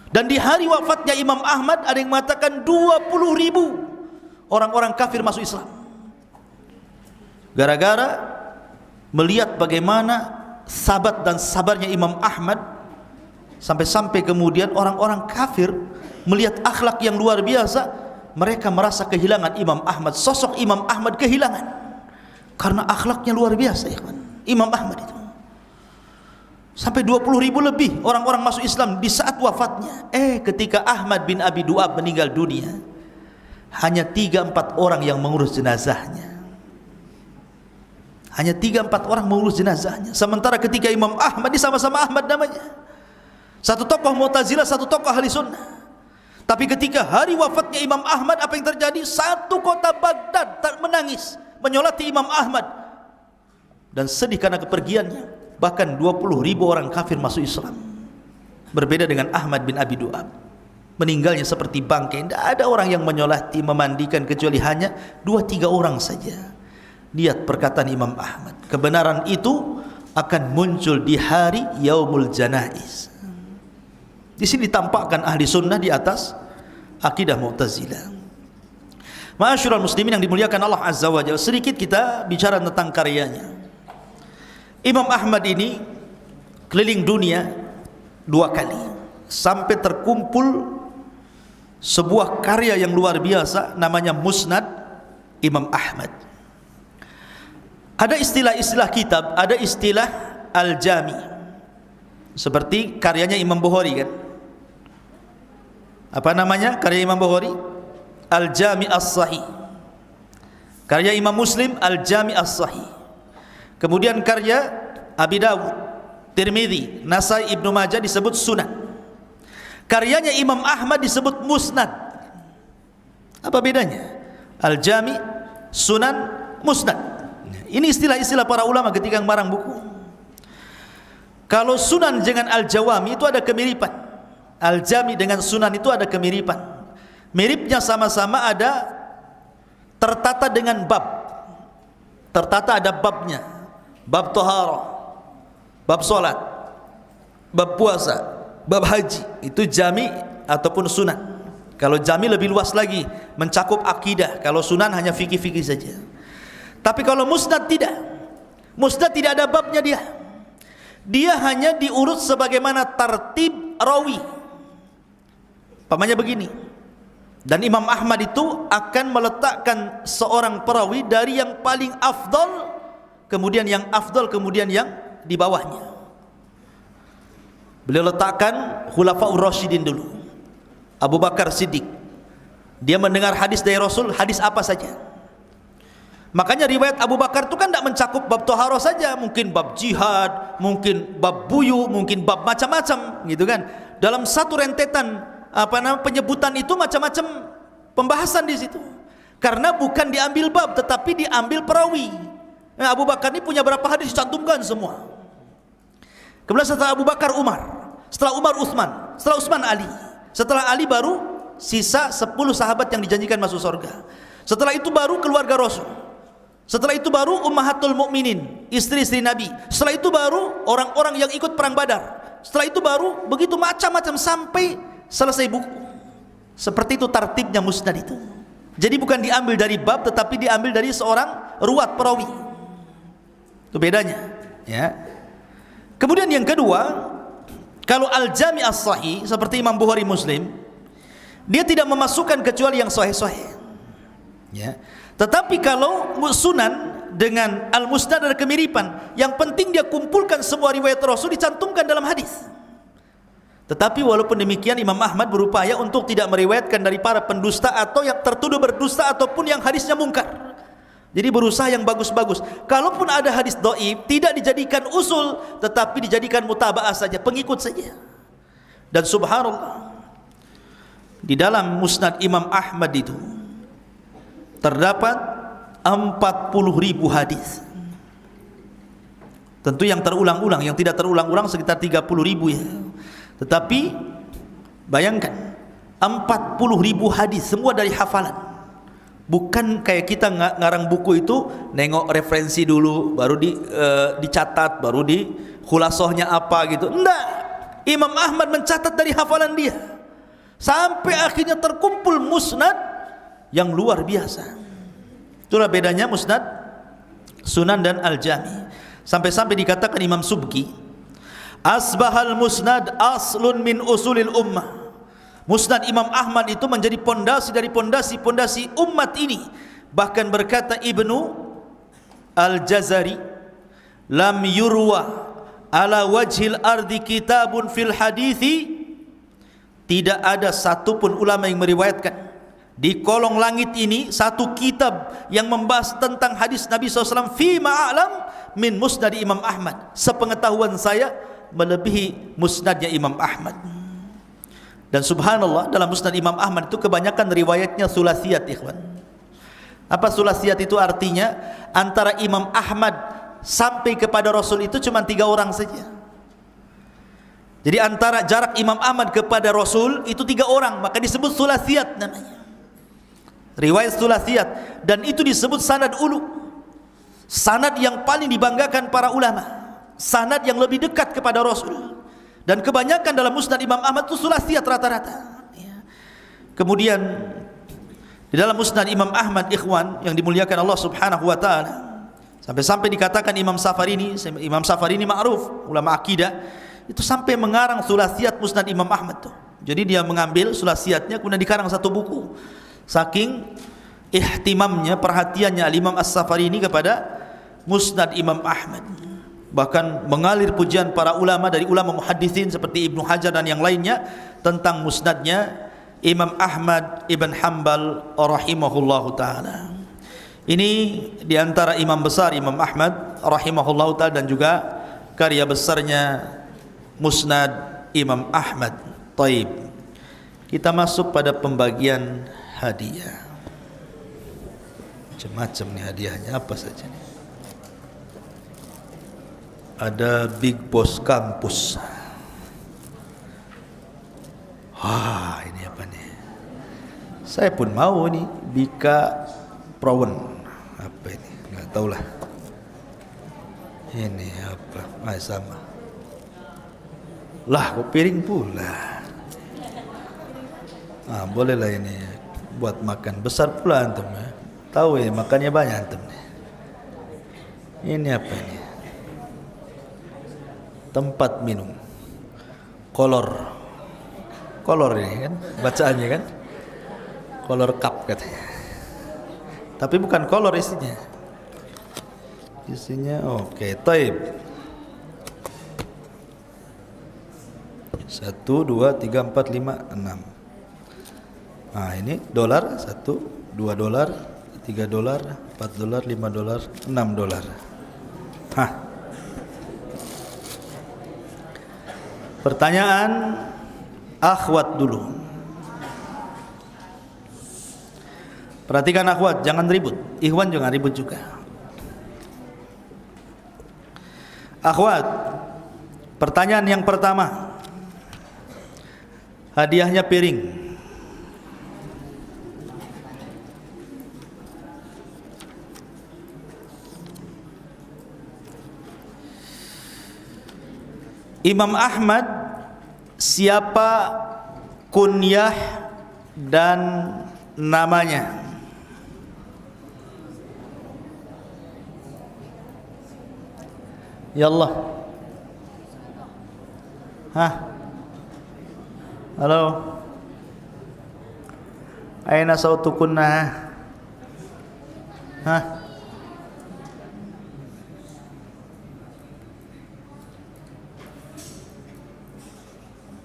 Dan di hari wafatnya Imam Ahmad ada yang mengatakan 20.000 orang-orang kafir masuk Islam, gara-gara melihat bagaimana sabat dan sabarnya Imam Ahmad. Sampai-sampai kemudian orang-orang kafir melihat akhlak yang luar biasa, mereka merasa kehilangan Imam Ahmad. Sosok Imam Ahmad kehilangan karena akhlaknya luar biasa, ya kan? Imam Ahmad itu sampai 20.000 lebih orang-orang masuk Islam di saat wafatnya. Ketika Ahmad bin Abi Du'ab meninggal dunia, hanya 3-4 orang yang mengurus jenazahnya. Hanya 3-4 orang mengurus jenazahnya. Sementara ketika Imam Ahmad, ini sama-sama Ahmad namanya, satu tokoh Mu'tazilah, satu tokoh Ahli Sunnah. Tapi ketika hari wafatnya Imam Ahmad, apa yang terjadi? Satu kota Baghdad menangis, menyolati Imam Ahmad dan sedih karena kepergiannya. Bahkan 20.000 orang kafir masuk Islam. Berbeda dengan Ahmad bin Abi Du'ab, meninggalnya seperti bangkai. Tidak ada orang yang menyolati, memandikan, kecuali hanya 2-3 orang saja. Lihat perkataan Imam Ahmad, kebenaran itu akan muncul di hari Yaumul Janaiz. Di sini ditampakkan ahli sunnah di atas akidah Mu'tazilah. Ma'asyiral muslimin yang dimuliakan Allah Azza wa Jalla, sedikit kita bicara tentang karyanya. Imam Ahmad ini keliling dunia 2 kali sampai terkumpul sebuah karya yang luar biasa, namanya Musnad Imam Ahmad. Ada istilah-istilah kitab, ada istilah Al-Jami, seperti karyanya Imam Bukhari, kan? Apa namanya karya Imam Bukhari? Al-Jami As-Sahih. Karya Imam Muslim Al-Jami As-Sahih. Kemudian karya Abi Dawud, Tirmidzi, Nasai, Ibnu Majah disebut Sunan. Karyanya Imam Ahmad disebut Musnad. Apa bedanya? Al-Jami, Sunan, Musnad. Ini istilah-istilah para ulama ketika ngarang buku. Kalau Sunan dengan Al-Jawami itu ada kemiripan. Al-Jami dengan Sunan itu ada kemiripan. Miripnya sama-sama ada tertata dengan bab. Tertata ada babnya. Bab tohara, bab solat, bab puasa, bab haji. Itu jami ataupun sunan. Kalau jami lebih luas lagi, mencakup akidah. Kalau sunan hanya fikih-fikih saja. Tapi kalau musnad tidak. Musnad tidak ada babnya dia. Dia hanya diurut sebagaimana tartib rawi. Pamannya begini. Dan Imam Ahmad itu akan meletakkan seorang perawi dari yang paling afdal, kemudian yang afdal, kemudian yang di bawahnya. Beliau letakkan Khulafaur Rasyidin dulu. Abu Bakar Siddiq, dia mendengar hadis dari Rasul, hadis apa saja. Makanya riwayat Abu Bakar itu kan tidak mencakup bab toharo saja, mungkin bab jihad, mungkin bab buyu, mungkin bab macam-macam, gitu kan. Dalam satu rentetan penyebutan itu macam-macam pembahasan di situ. Karena bukan diambil bab, tetapi diambil perawi. Nah, Abu Bakar ini punya berapa hadis dicantumkan semua. Kemudian setelah Abu Bakar Umar, setelah Umar Utsman, setelah Utsman Ali, setelah Ali baru sisa 10 sahabat yang dijanjikan masuk surga. Setelah itu baru keluarga Rasul. Setelah itu baru ummahatul mukminin, istri-istri Nabi. Setelah itu baru orang-orang yang ikut perang Badar. Setelah itu baru begitu macam-macam sampai selesai buku. Seperti itu tartibnya musnad itu. Jadi bukan diambil dari bab, tetapi diambil dari seorang ruwat perawi. Itu bedanya, ya. Kemudian yang kedua, kalau Al-Jami As-Sahih seperti Imam Bukhari, Muslim, dia tidak memasukkan kecuali yang sahih-sahih, ya. Tetapi kalau Sunan dengan Al-Musnad ada kemiripan. Yang penting dia kumpulkan semua riwayat Rasul, dicantumkan dalam hadis. Tetapi walaupun demikian Imam Ahmad berupaya untuk tidak meriwayatkan dari para pendusta atau yang tertuduh berdusta ataupun yang hadisnya mungkar. Jadi berusaha yang bagus-bagus. Kalaupun ada hadis dhaif, tidak dijadikan usul, tetapi dijadikan mutaba'ah saja, pengikut saja. Dan subhanallah, di dalam Musnad Imam Ahmad itu terdapat 40.000 hadis. Tentu yang terulang-ulang, yang tidak terulang-ulang sekitar 30.000 ya. Tetapi bayangkan 40.000 hadis semua dari hafalan. Bukan kayak kita ngarang buku itu nengok referensi dulu, baru dicatat, baru di khulasohnya apa gitu. Enggak. Imam Ahmad mencatat dari hafalan dia. Sampai akhirnya terkumpul musnad yang luar biasa. Itulah bedanya musnad, Sunan dan Al-Jami. Sampai-sampai dikatakan Imam Subki, asbahal musnad aslun min usulil ummah. Musnad Imam Ahmad itu menjadi pondasi dari pondasi-pondasi umat ini. Bahkan berkata Ibnu Al-Jazari, lam yurwa ala wajhil ardi kitabun fil hadithi, tidak ada satupun ulama yang meriwayatkan di kolong langit ini satu kitab yang membahas tentang hadis Nabi SAW fi ma'alam min musnad Imam Ahmad. Sepengetahuan saya melebihi musnadnya Imam Ahmad. Dan subhanallah, dalam musnad Imam Ahmad itu kebanyakan riwayatnya sulasiyat, ikhwan. Apa sulasiyat itu artinya? Antara Imam Ahmad sampai kepada Rasul itu cuma 3 orang saja. Jadi antara jarak Imam Ahmad kepada Rasul itu 3 orang, maka disebut sulasiyat namanya. Riwayat sulasiyat, dan itu disebut sanad ulu. Sanad yang paling dibanggakan para ulama, sanad yang lebih dekat kepada Rasul. Dan kebanyakan dalam musnad Imam Ahmad itu sulasiyat rata-rata. Kemudian di dalam musnad Imam Ahmad, ikhwan yang dimuliakan Allah Subhanahu wa taala, sampai-sampai dikatakan Imam Safarini ma'ruf, ulama akidah, itu sampai mengarang sulasiyat musnad Imam Ahmad tuh. Jadi dia mengambil sulasiyatnya kemudian dikarang satu buku. Saking ihtimamnya, perhatiannya Imam As-Safarini kepada musnad Imam Ahmad. Bahkan mengalir pujian para ulama dari ulama muhaddisin seperti Ibnu Hajar dan yang lainnya tentang musnadnya Imam Ahmad Ibn Hanbal rahimahullahu taala. Ini diantara imam besar Imam Ahmad rahimahullahu taala dan juga karya besarnya Musnad Imam Ahmad. Taib. Kita masuk pada pembagian hadiah. Macam-macam nih hadiahnya, apa saja nih? Ada Big Boss Kampus. Wah, ini apa nih? Saya pun mau nih, Bika Prowen. Apa ini? Nggak tahu lah. Ini apa? Sama. Lah, kok piring pula. Boleh lah ini buat makan. Besar pula antum ya. Tahu ya, makannya banyak antum nih. Ini apa ini? Tempat minum. Kolor ini kan bacaannya kan. Kolor cup katanya. Tapi bukan kolor isinya. Isinya oke, taib. 1 2 3 4 5 6. Nah, ini dolar 1, 2 dolar, 3 dolar, 4 dolar, 5 dolar, 6 dolar. Hah. Pertanyaan akhwat dulu. Perhatikan akhwat, jangan ribut. Ikhwan jangan ribut juga. Akhwat, pertanyaan yang pertama. Hadiahnya piring. Imam Ahmad siapa kunyah dan namanya? Ya Allah. Hah? Halo. Aina sautukunna? Hah?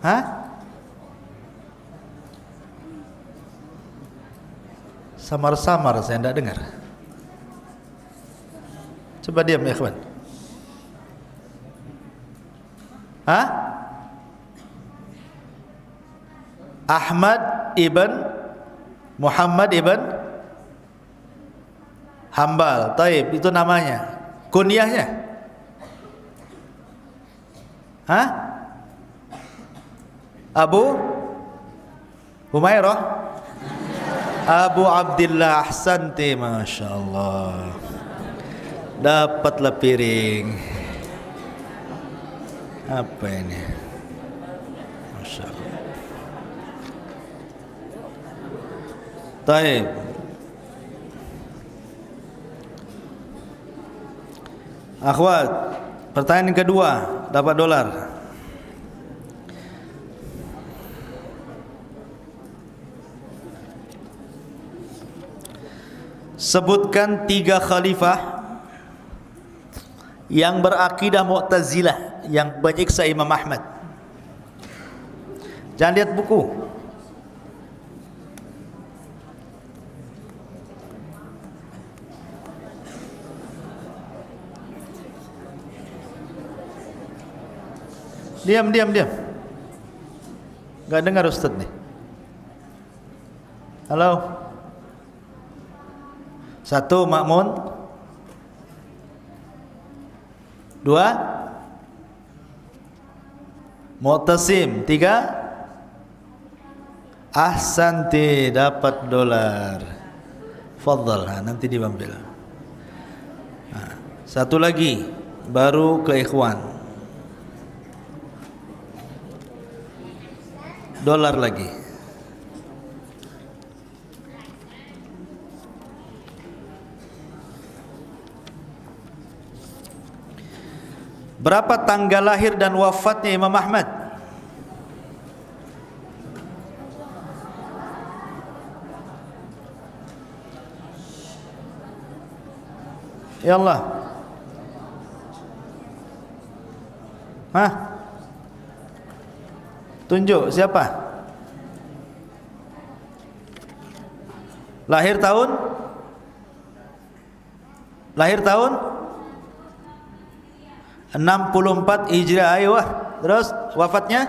Hah? Samar-samar saya tidak dengar. Coba diam ya ikhwan. Hah? Ahmad ibn Muhammad ibn Hambal. Taib, itu namanya. Kunyahnya? Hah? Abu Humairah? Abu Abdillah, ahsanti, Masya Allah. Dapatlah piring. Apa ini? Masya Allah. Taib. Akhwat, pertanyaan kedua, dapat dolar. Sebutkan 3 khalifah yang berakidah Mu'tazilah yang menyiksa Imam Ahmad. Jangan lihat buku. Diam. Gak dengar Ustaz nih. Halo. 1 Ma'mun. 2 Mu'tasim. 3 Ahsanti, dapat dolar. Fadhal, nanti diambil. 1 lagi baru ke ikhwan. Dolar lagi. Berapa tanggal lahir dan wafatnya Imam Ahmad? Ya Allah. Hah? Tunjuk siapa? Lahir tahun? Lahir tahun 64 Hijriah. Ayo wah. Terus wafatnya?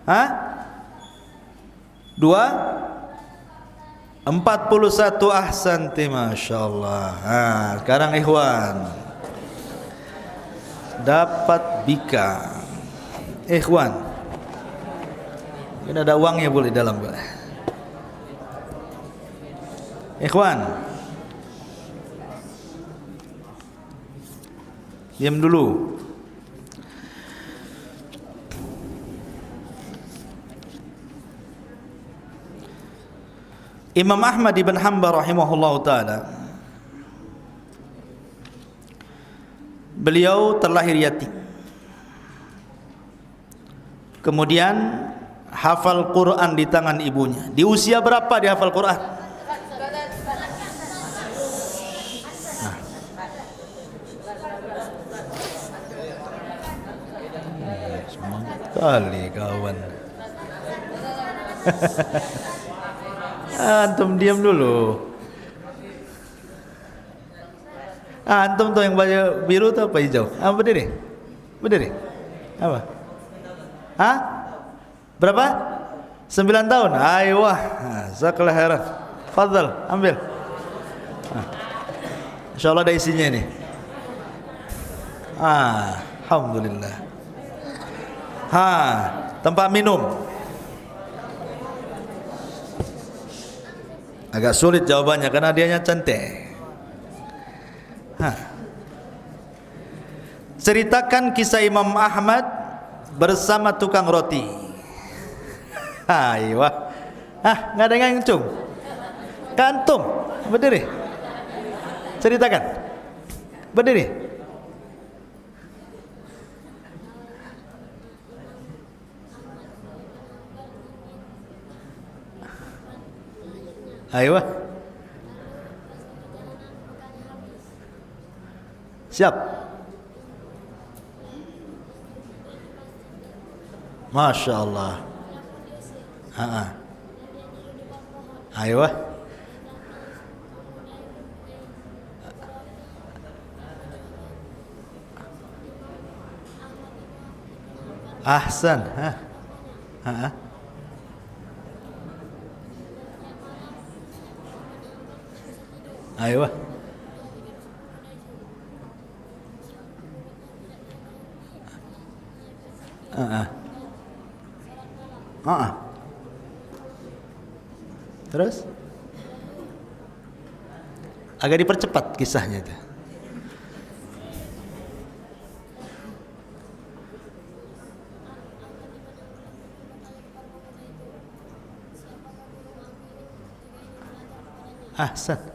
Hah? 41. Ahsanti, Masya Allah. Sekarang ikhwan dapat bika. Ikhwan, ini ada uangnya boleh dalam. Ikhwan, diam dulu. Imam Ahmad ibn Hanbal rahimahullah ta'ala, beliau terlahir yatim, kemudian hafal Quran di tangan ibunya. Di usia berapa dia hafal Quran? Semangat kali kawan. Antum diam dulu. Antum tuh yang baju biru tuh apa hijau? Berdiri. Apa? Hah? Berapa? 9 tahun. Ayo wah. Jazakallah khairan. Fadhal, ambil. Insyaallah ada isinya ini. Alhamdulillah. Tempat minum. Agak sulit jawabannya karena dianya cantik. Ceritakan kisah Imam Ahmad bersama tukang roti. Ayo. Nggak ada yang cung. Kantum, berdiri. Ceritakan. Berdiri. Ayo. Siap. Masya Allah. Ayo. Ahsan. Ayo. Terus agak dipercepat kisahnya itu. Ahsan.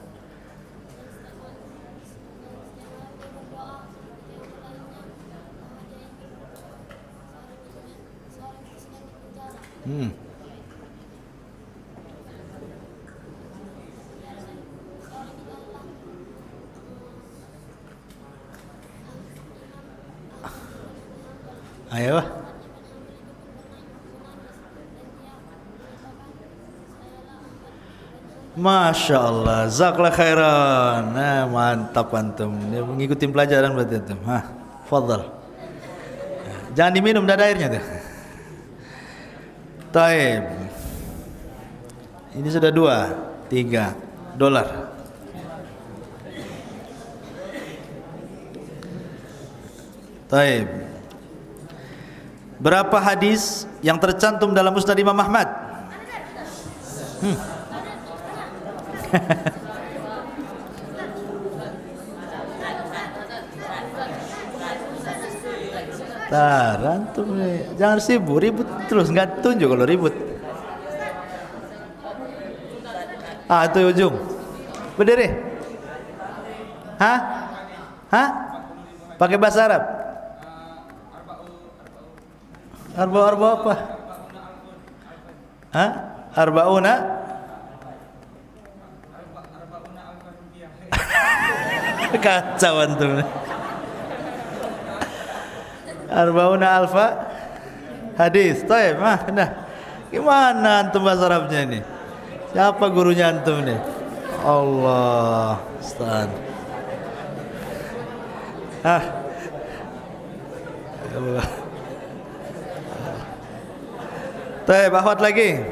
Ayo. Masya Allah, zakallah khairan. Nah, mantap antum. Dia mengikuti pelajaran berarti antum. Fadhal. Jangan diminum, dah ada airnya tuh. Taib. Ini sudah $3. Taib. Berapa hadis yang tercantum dalam Musnad Imam Ahmad? Antum jangan sibuk ribut terus, nggak tunjuk kalau ribut. Itu ujung. Berdiri. Pakai bahasa Arab. Arba apa? Arbauna. Kacau antum. Arbauna alfa hadis. Taib, nah. Gimana antum bahasa Arabnya ini? Siapa gurunya antum nih? Allah, Ustaz. Allah. Taib, akhwat lagi.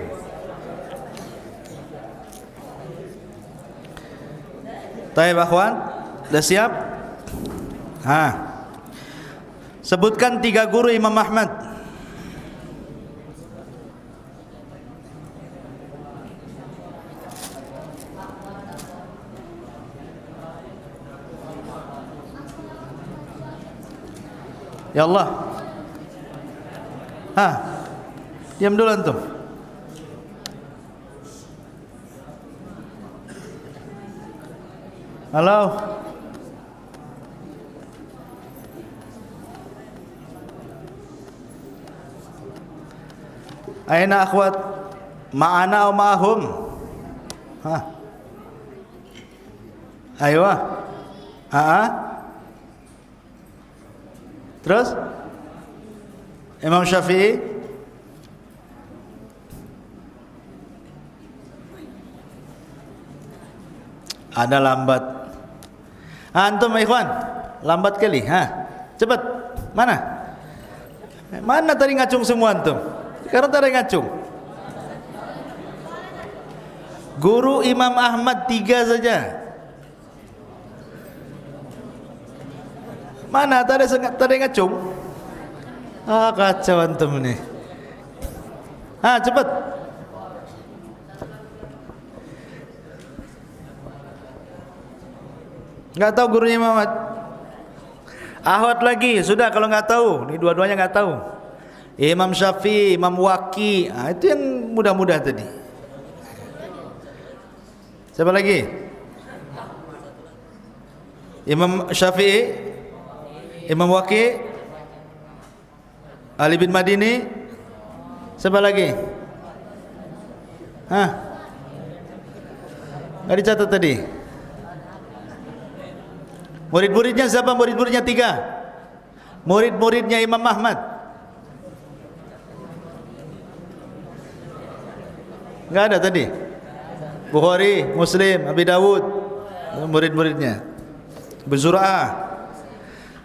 Taib, akhwat, sudah siap? Sebutkan 3 guru Imam Ahmad. Ya Allah. Diam dulu antum. Halo. Aina akhwat? Ma'ana atau ma'ahum? Ayo. Terus? Imam Syafi'i? Ada lambat. Antum ikhwan, lambat kali. Cepat. Mana? Mana tadi ngacung semua antum? Sekarang tadi ngacung. Guru Imam Ahmad 3 saja. Mana tadi ngacung? Kacau antum nih. Cepat. Nggak tahu gurunya Imam Ahmad. Ahwat lagi, sudah kalau nggak tahu. Ini dua-duanya nggak tahu. Imam Syafi'i, Imam Waqi, itu yang mudah-mudah tadi. Siapa lagi? Imam Syafi'i, Imam Waqi, Ali bin Madini. Siapa lagi? Nggak dicatat tadi. Murid-muridnya siapa? Murid-muridnya 3. Murid-muridnya Imam Ahmad. Enggak ada tadi. Bukhari, Muslim, Abi Dawud, murid-muridnya. Bezura'ah.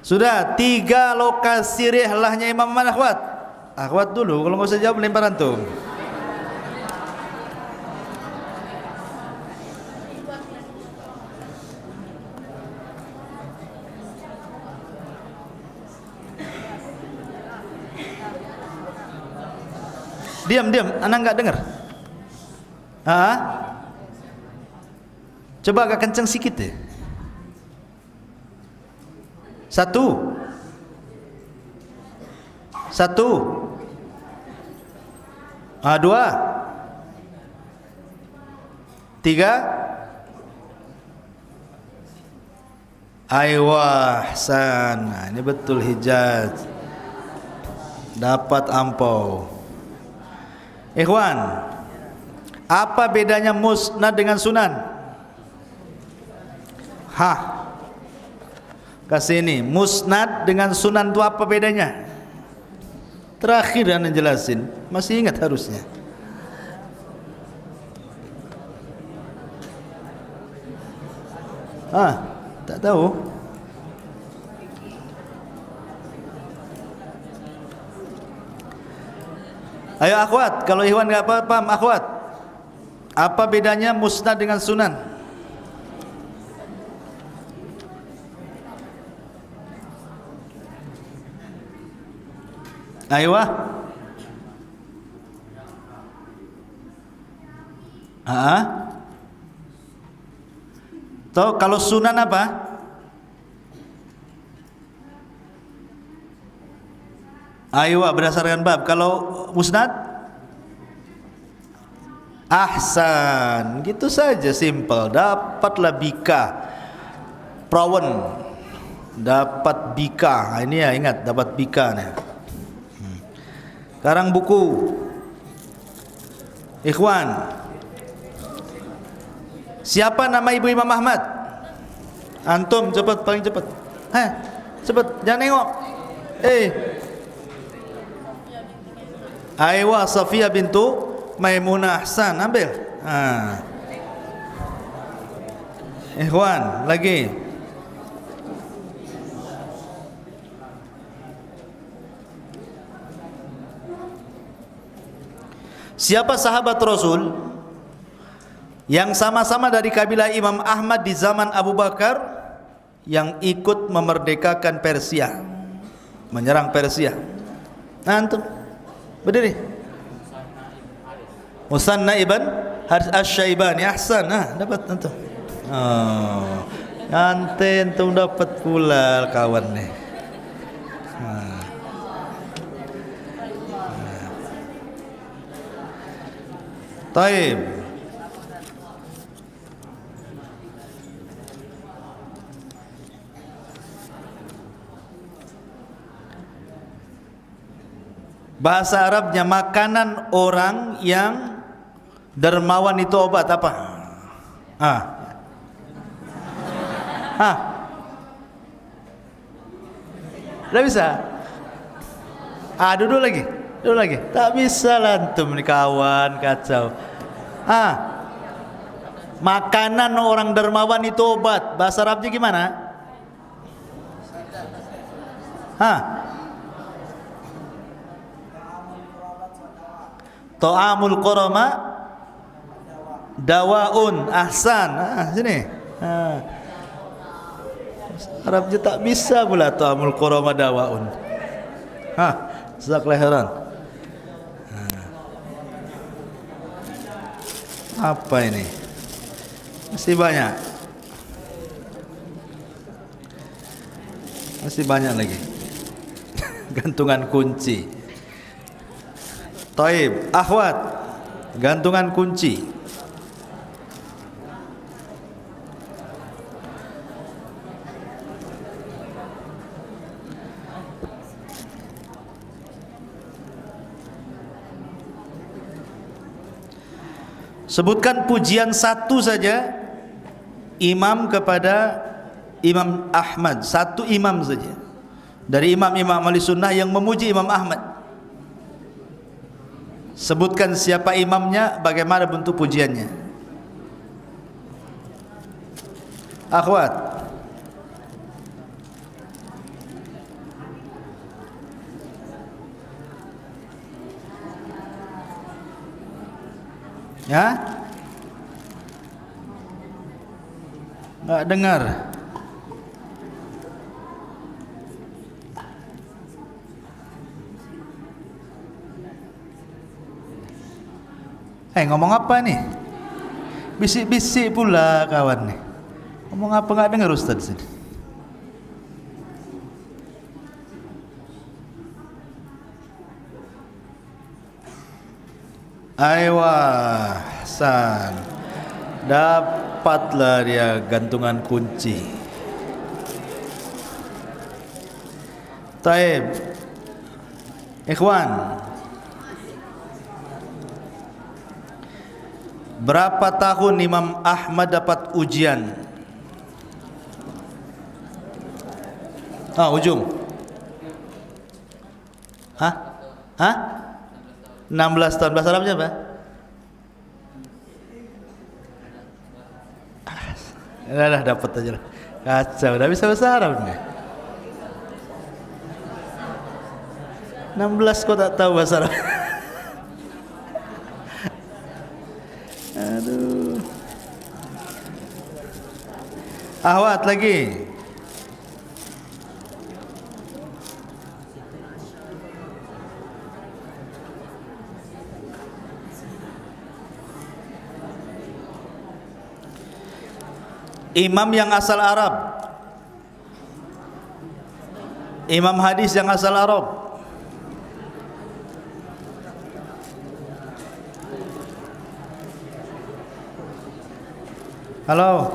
Sudah 3 lokasi rihlahnya Imam mana akhwat? Akhwat dulu, kalau nggak usah jawab lempar antum. Diam, anak nggak dengar. Coba agak kencang sikit deh. 1 2 3 Aywa, sana. Ini betul Hijaz. Dapat ampau. Ikhwan, apa bedanya musnad dengan sunan? Kasih ini, musnad dengan sunan itu apa bedanya? Terakhir anda jelasin, masih ingat harusnya. Tak tahu. Ayo akhwat, kalau Ikhwan nggak paham akhwat, apa bedanya musnad dengan sunan? Ayo. Tahu kalau sunan apa? Ayo berdasarkan bab. Kalau musnad? Ahsan. Gitu saja, simple. Dapatlah bika. Perawan. Dapat bika. Ini ya, ingat dapat bika nih. Sekarang buku. Ikhwan, siapa nama ibu Imam Ahmad? Antum cepat, paling cepat. Cepat, jangan nengok. Aywa Safiyah bintu Maimunah. Ahsan, ambil. Ikhwan, lagi. Siapa sahabat Rasul yang sama-sama dari kabilah Imam Ahmad di zaman Abu Bakar yang ikut memerdekakan Persia, menyerang Persia? Antum berdiri. Musanna ibn Haris Asy-Syaibani. Ahsan. Dapat antum. Antum dapat pula kawan nih. Taib. Bahasa Arabnya makanan orang yang dermawan itu obat apa? Tidak bisa. Duduk lagi. Tak bisa lantum nih kawan, kacau. Makanan orang dermawan itu obat. Bahasa Arabnya gimana? Ta'amul qurama dawaun. Ahsan. Sini. Arabnya tak bisa pula ta'amul qurama dawaun. Zak leheran. Apa ini? Masih banyak. Masih banyak lagi. Gantungan kunci. Taib, akhwat. Gantungan kunci. Sebutkan pujian satu saja imam kepada Imam Ahmad. Satu imam saja dari imam-imam ahli sunnah yang memuji Imam Ahmad. Sebutkan siapa imamnya, bagaimana bentuk pujiannya. Akhwat, ya? Nggak dengar. Ngomong apa nih? Bisik-bisik pula kawan nih. Ngomong apa nggak dengar Ustaz sini? Aywa, San. Dapatlah dia gantungan kunci. Taib. Ikhwan, berapa tahun Imam Ahmad dapat ujian? Ujung. Hah? 16 tahun. Bahasa Arabnya apa? Dah dapat aja lah. Kacau, dah bisa bahasa Arab nih. 16 kok tak tahu bahasa Arab. Aduh. Ahwat lagi. Imam yang asal Arab, imam hadis yang asal Arab. Halo.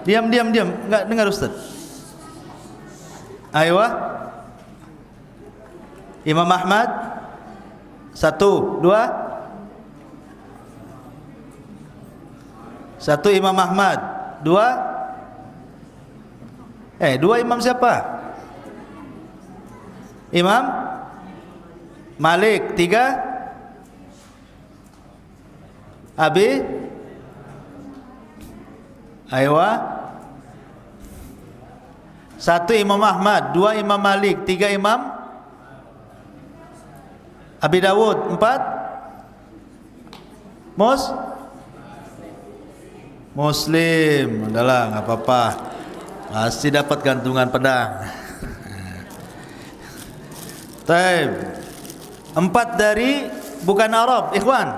Diam. Enggak dengar Ustaz. Aywa. Imam Ahmad. 1, 2. 1 Imam Ahmad. 2. 2 imam siapa? Imam Malik. 3 Abi. Aywa. 1 Imam Ahmad, 2 Imam Malik, 3 Imam Abi Dawud, 4 Muslim. Udahlah, nggak apa-apa, pasti dapat gantungan pedang. Taib. 4 dari bukan Arab, ikhwan.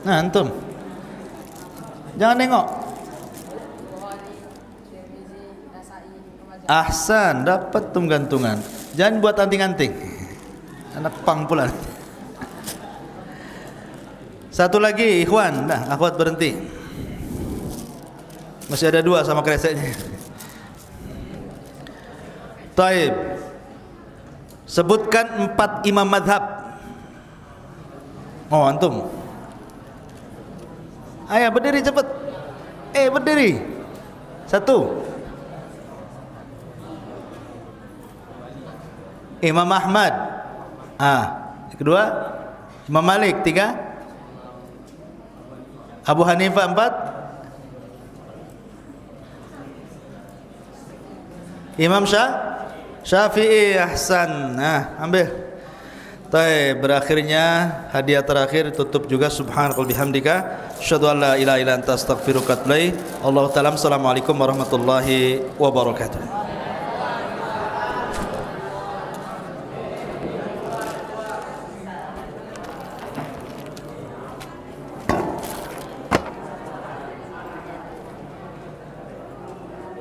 Nah, antum jangan nengok. Ahsan, dapat tum gantungan. Jangan buat anting-anting. Anak pang pula. 1 lagi, ikhwan. Nah, akhwat berhenti. Masih ada 2 sama kreseknya. Taib. Sebutkan 4 imam madhab. Antum. Ayo berdiri cepat. Berdiri. 1 Imam Ahmad. Kedua Imam Malik. 3 Abu Hanifah. 4 Imam Syafi'i. Ahsan. Ambil. Baik, berakhirnya hadiah terakhir tutup juga. Subhanakallahumma bihamdika asyhadu an la ilaha illa anta astaghfiruka wa atubu ilaik. Allahu ta'ala. Assalamualaikum warahmatullahi wabarakatuh.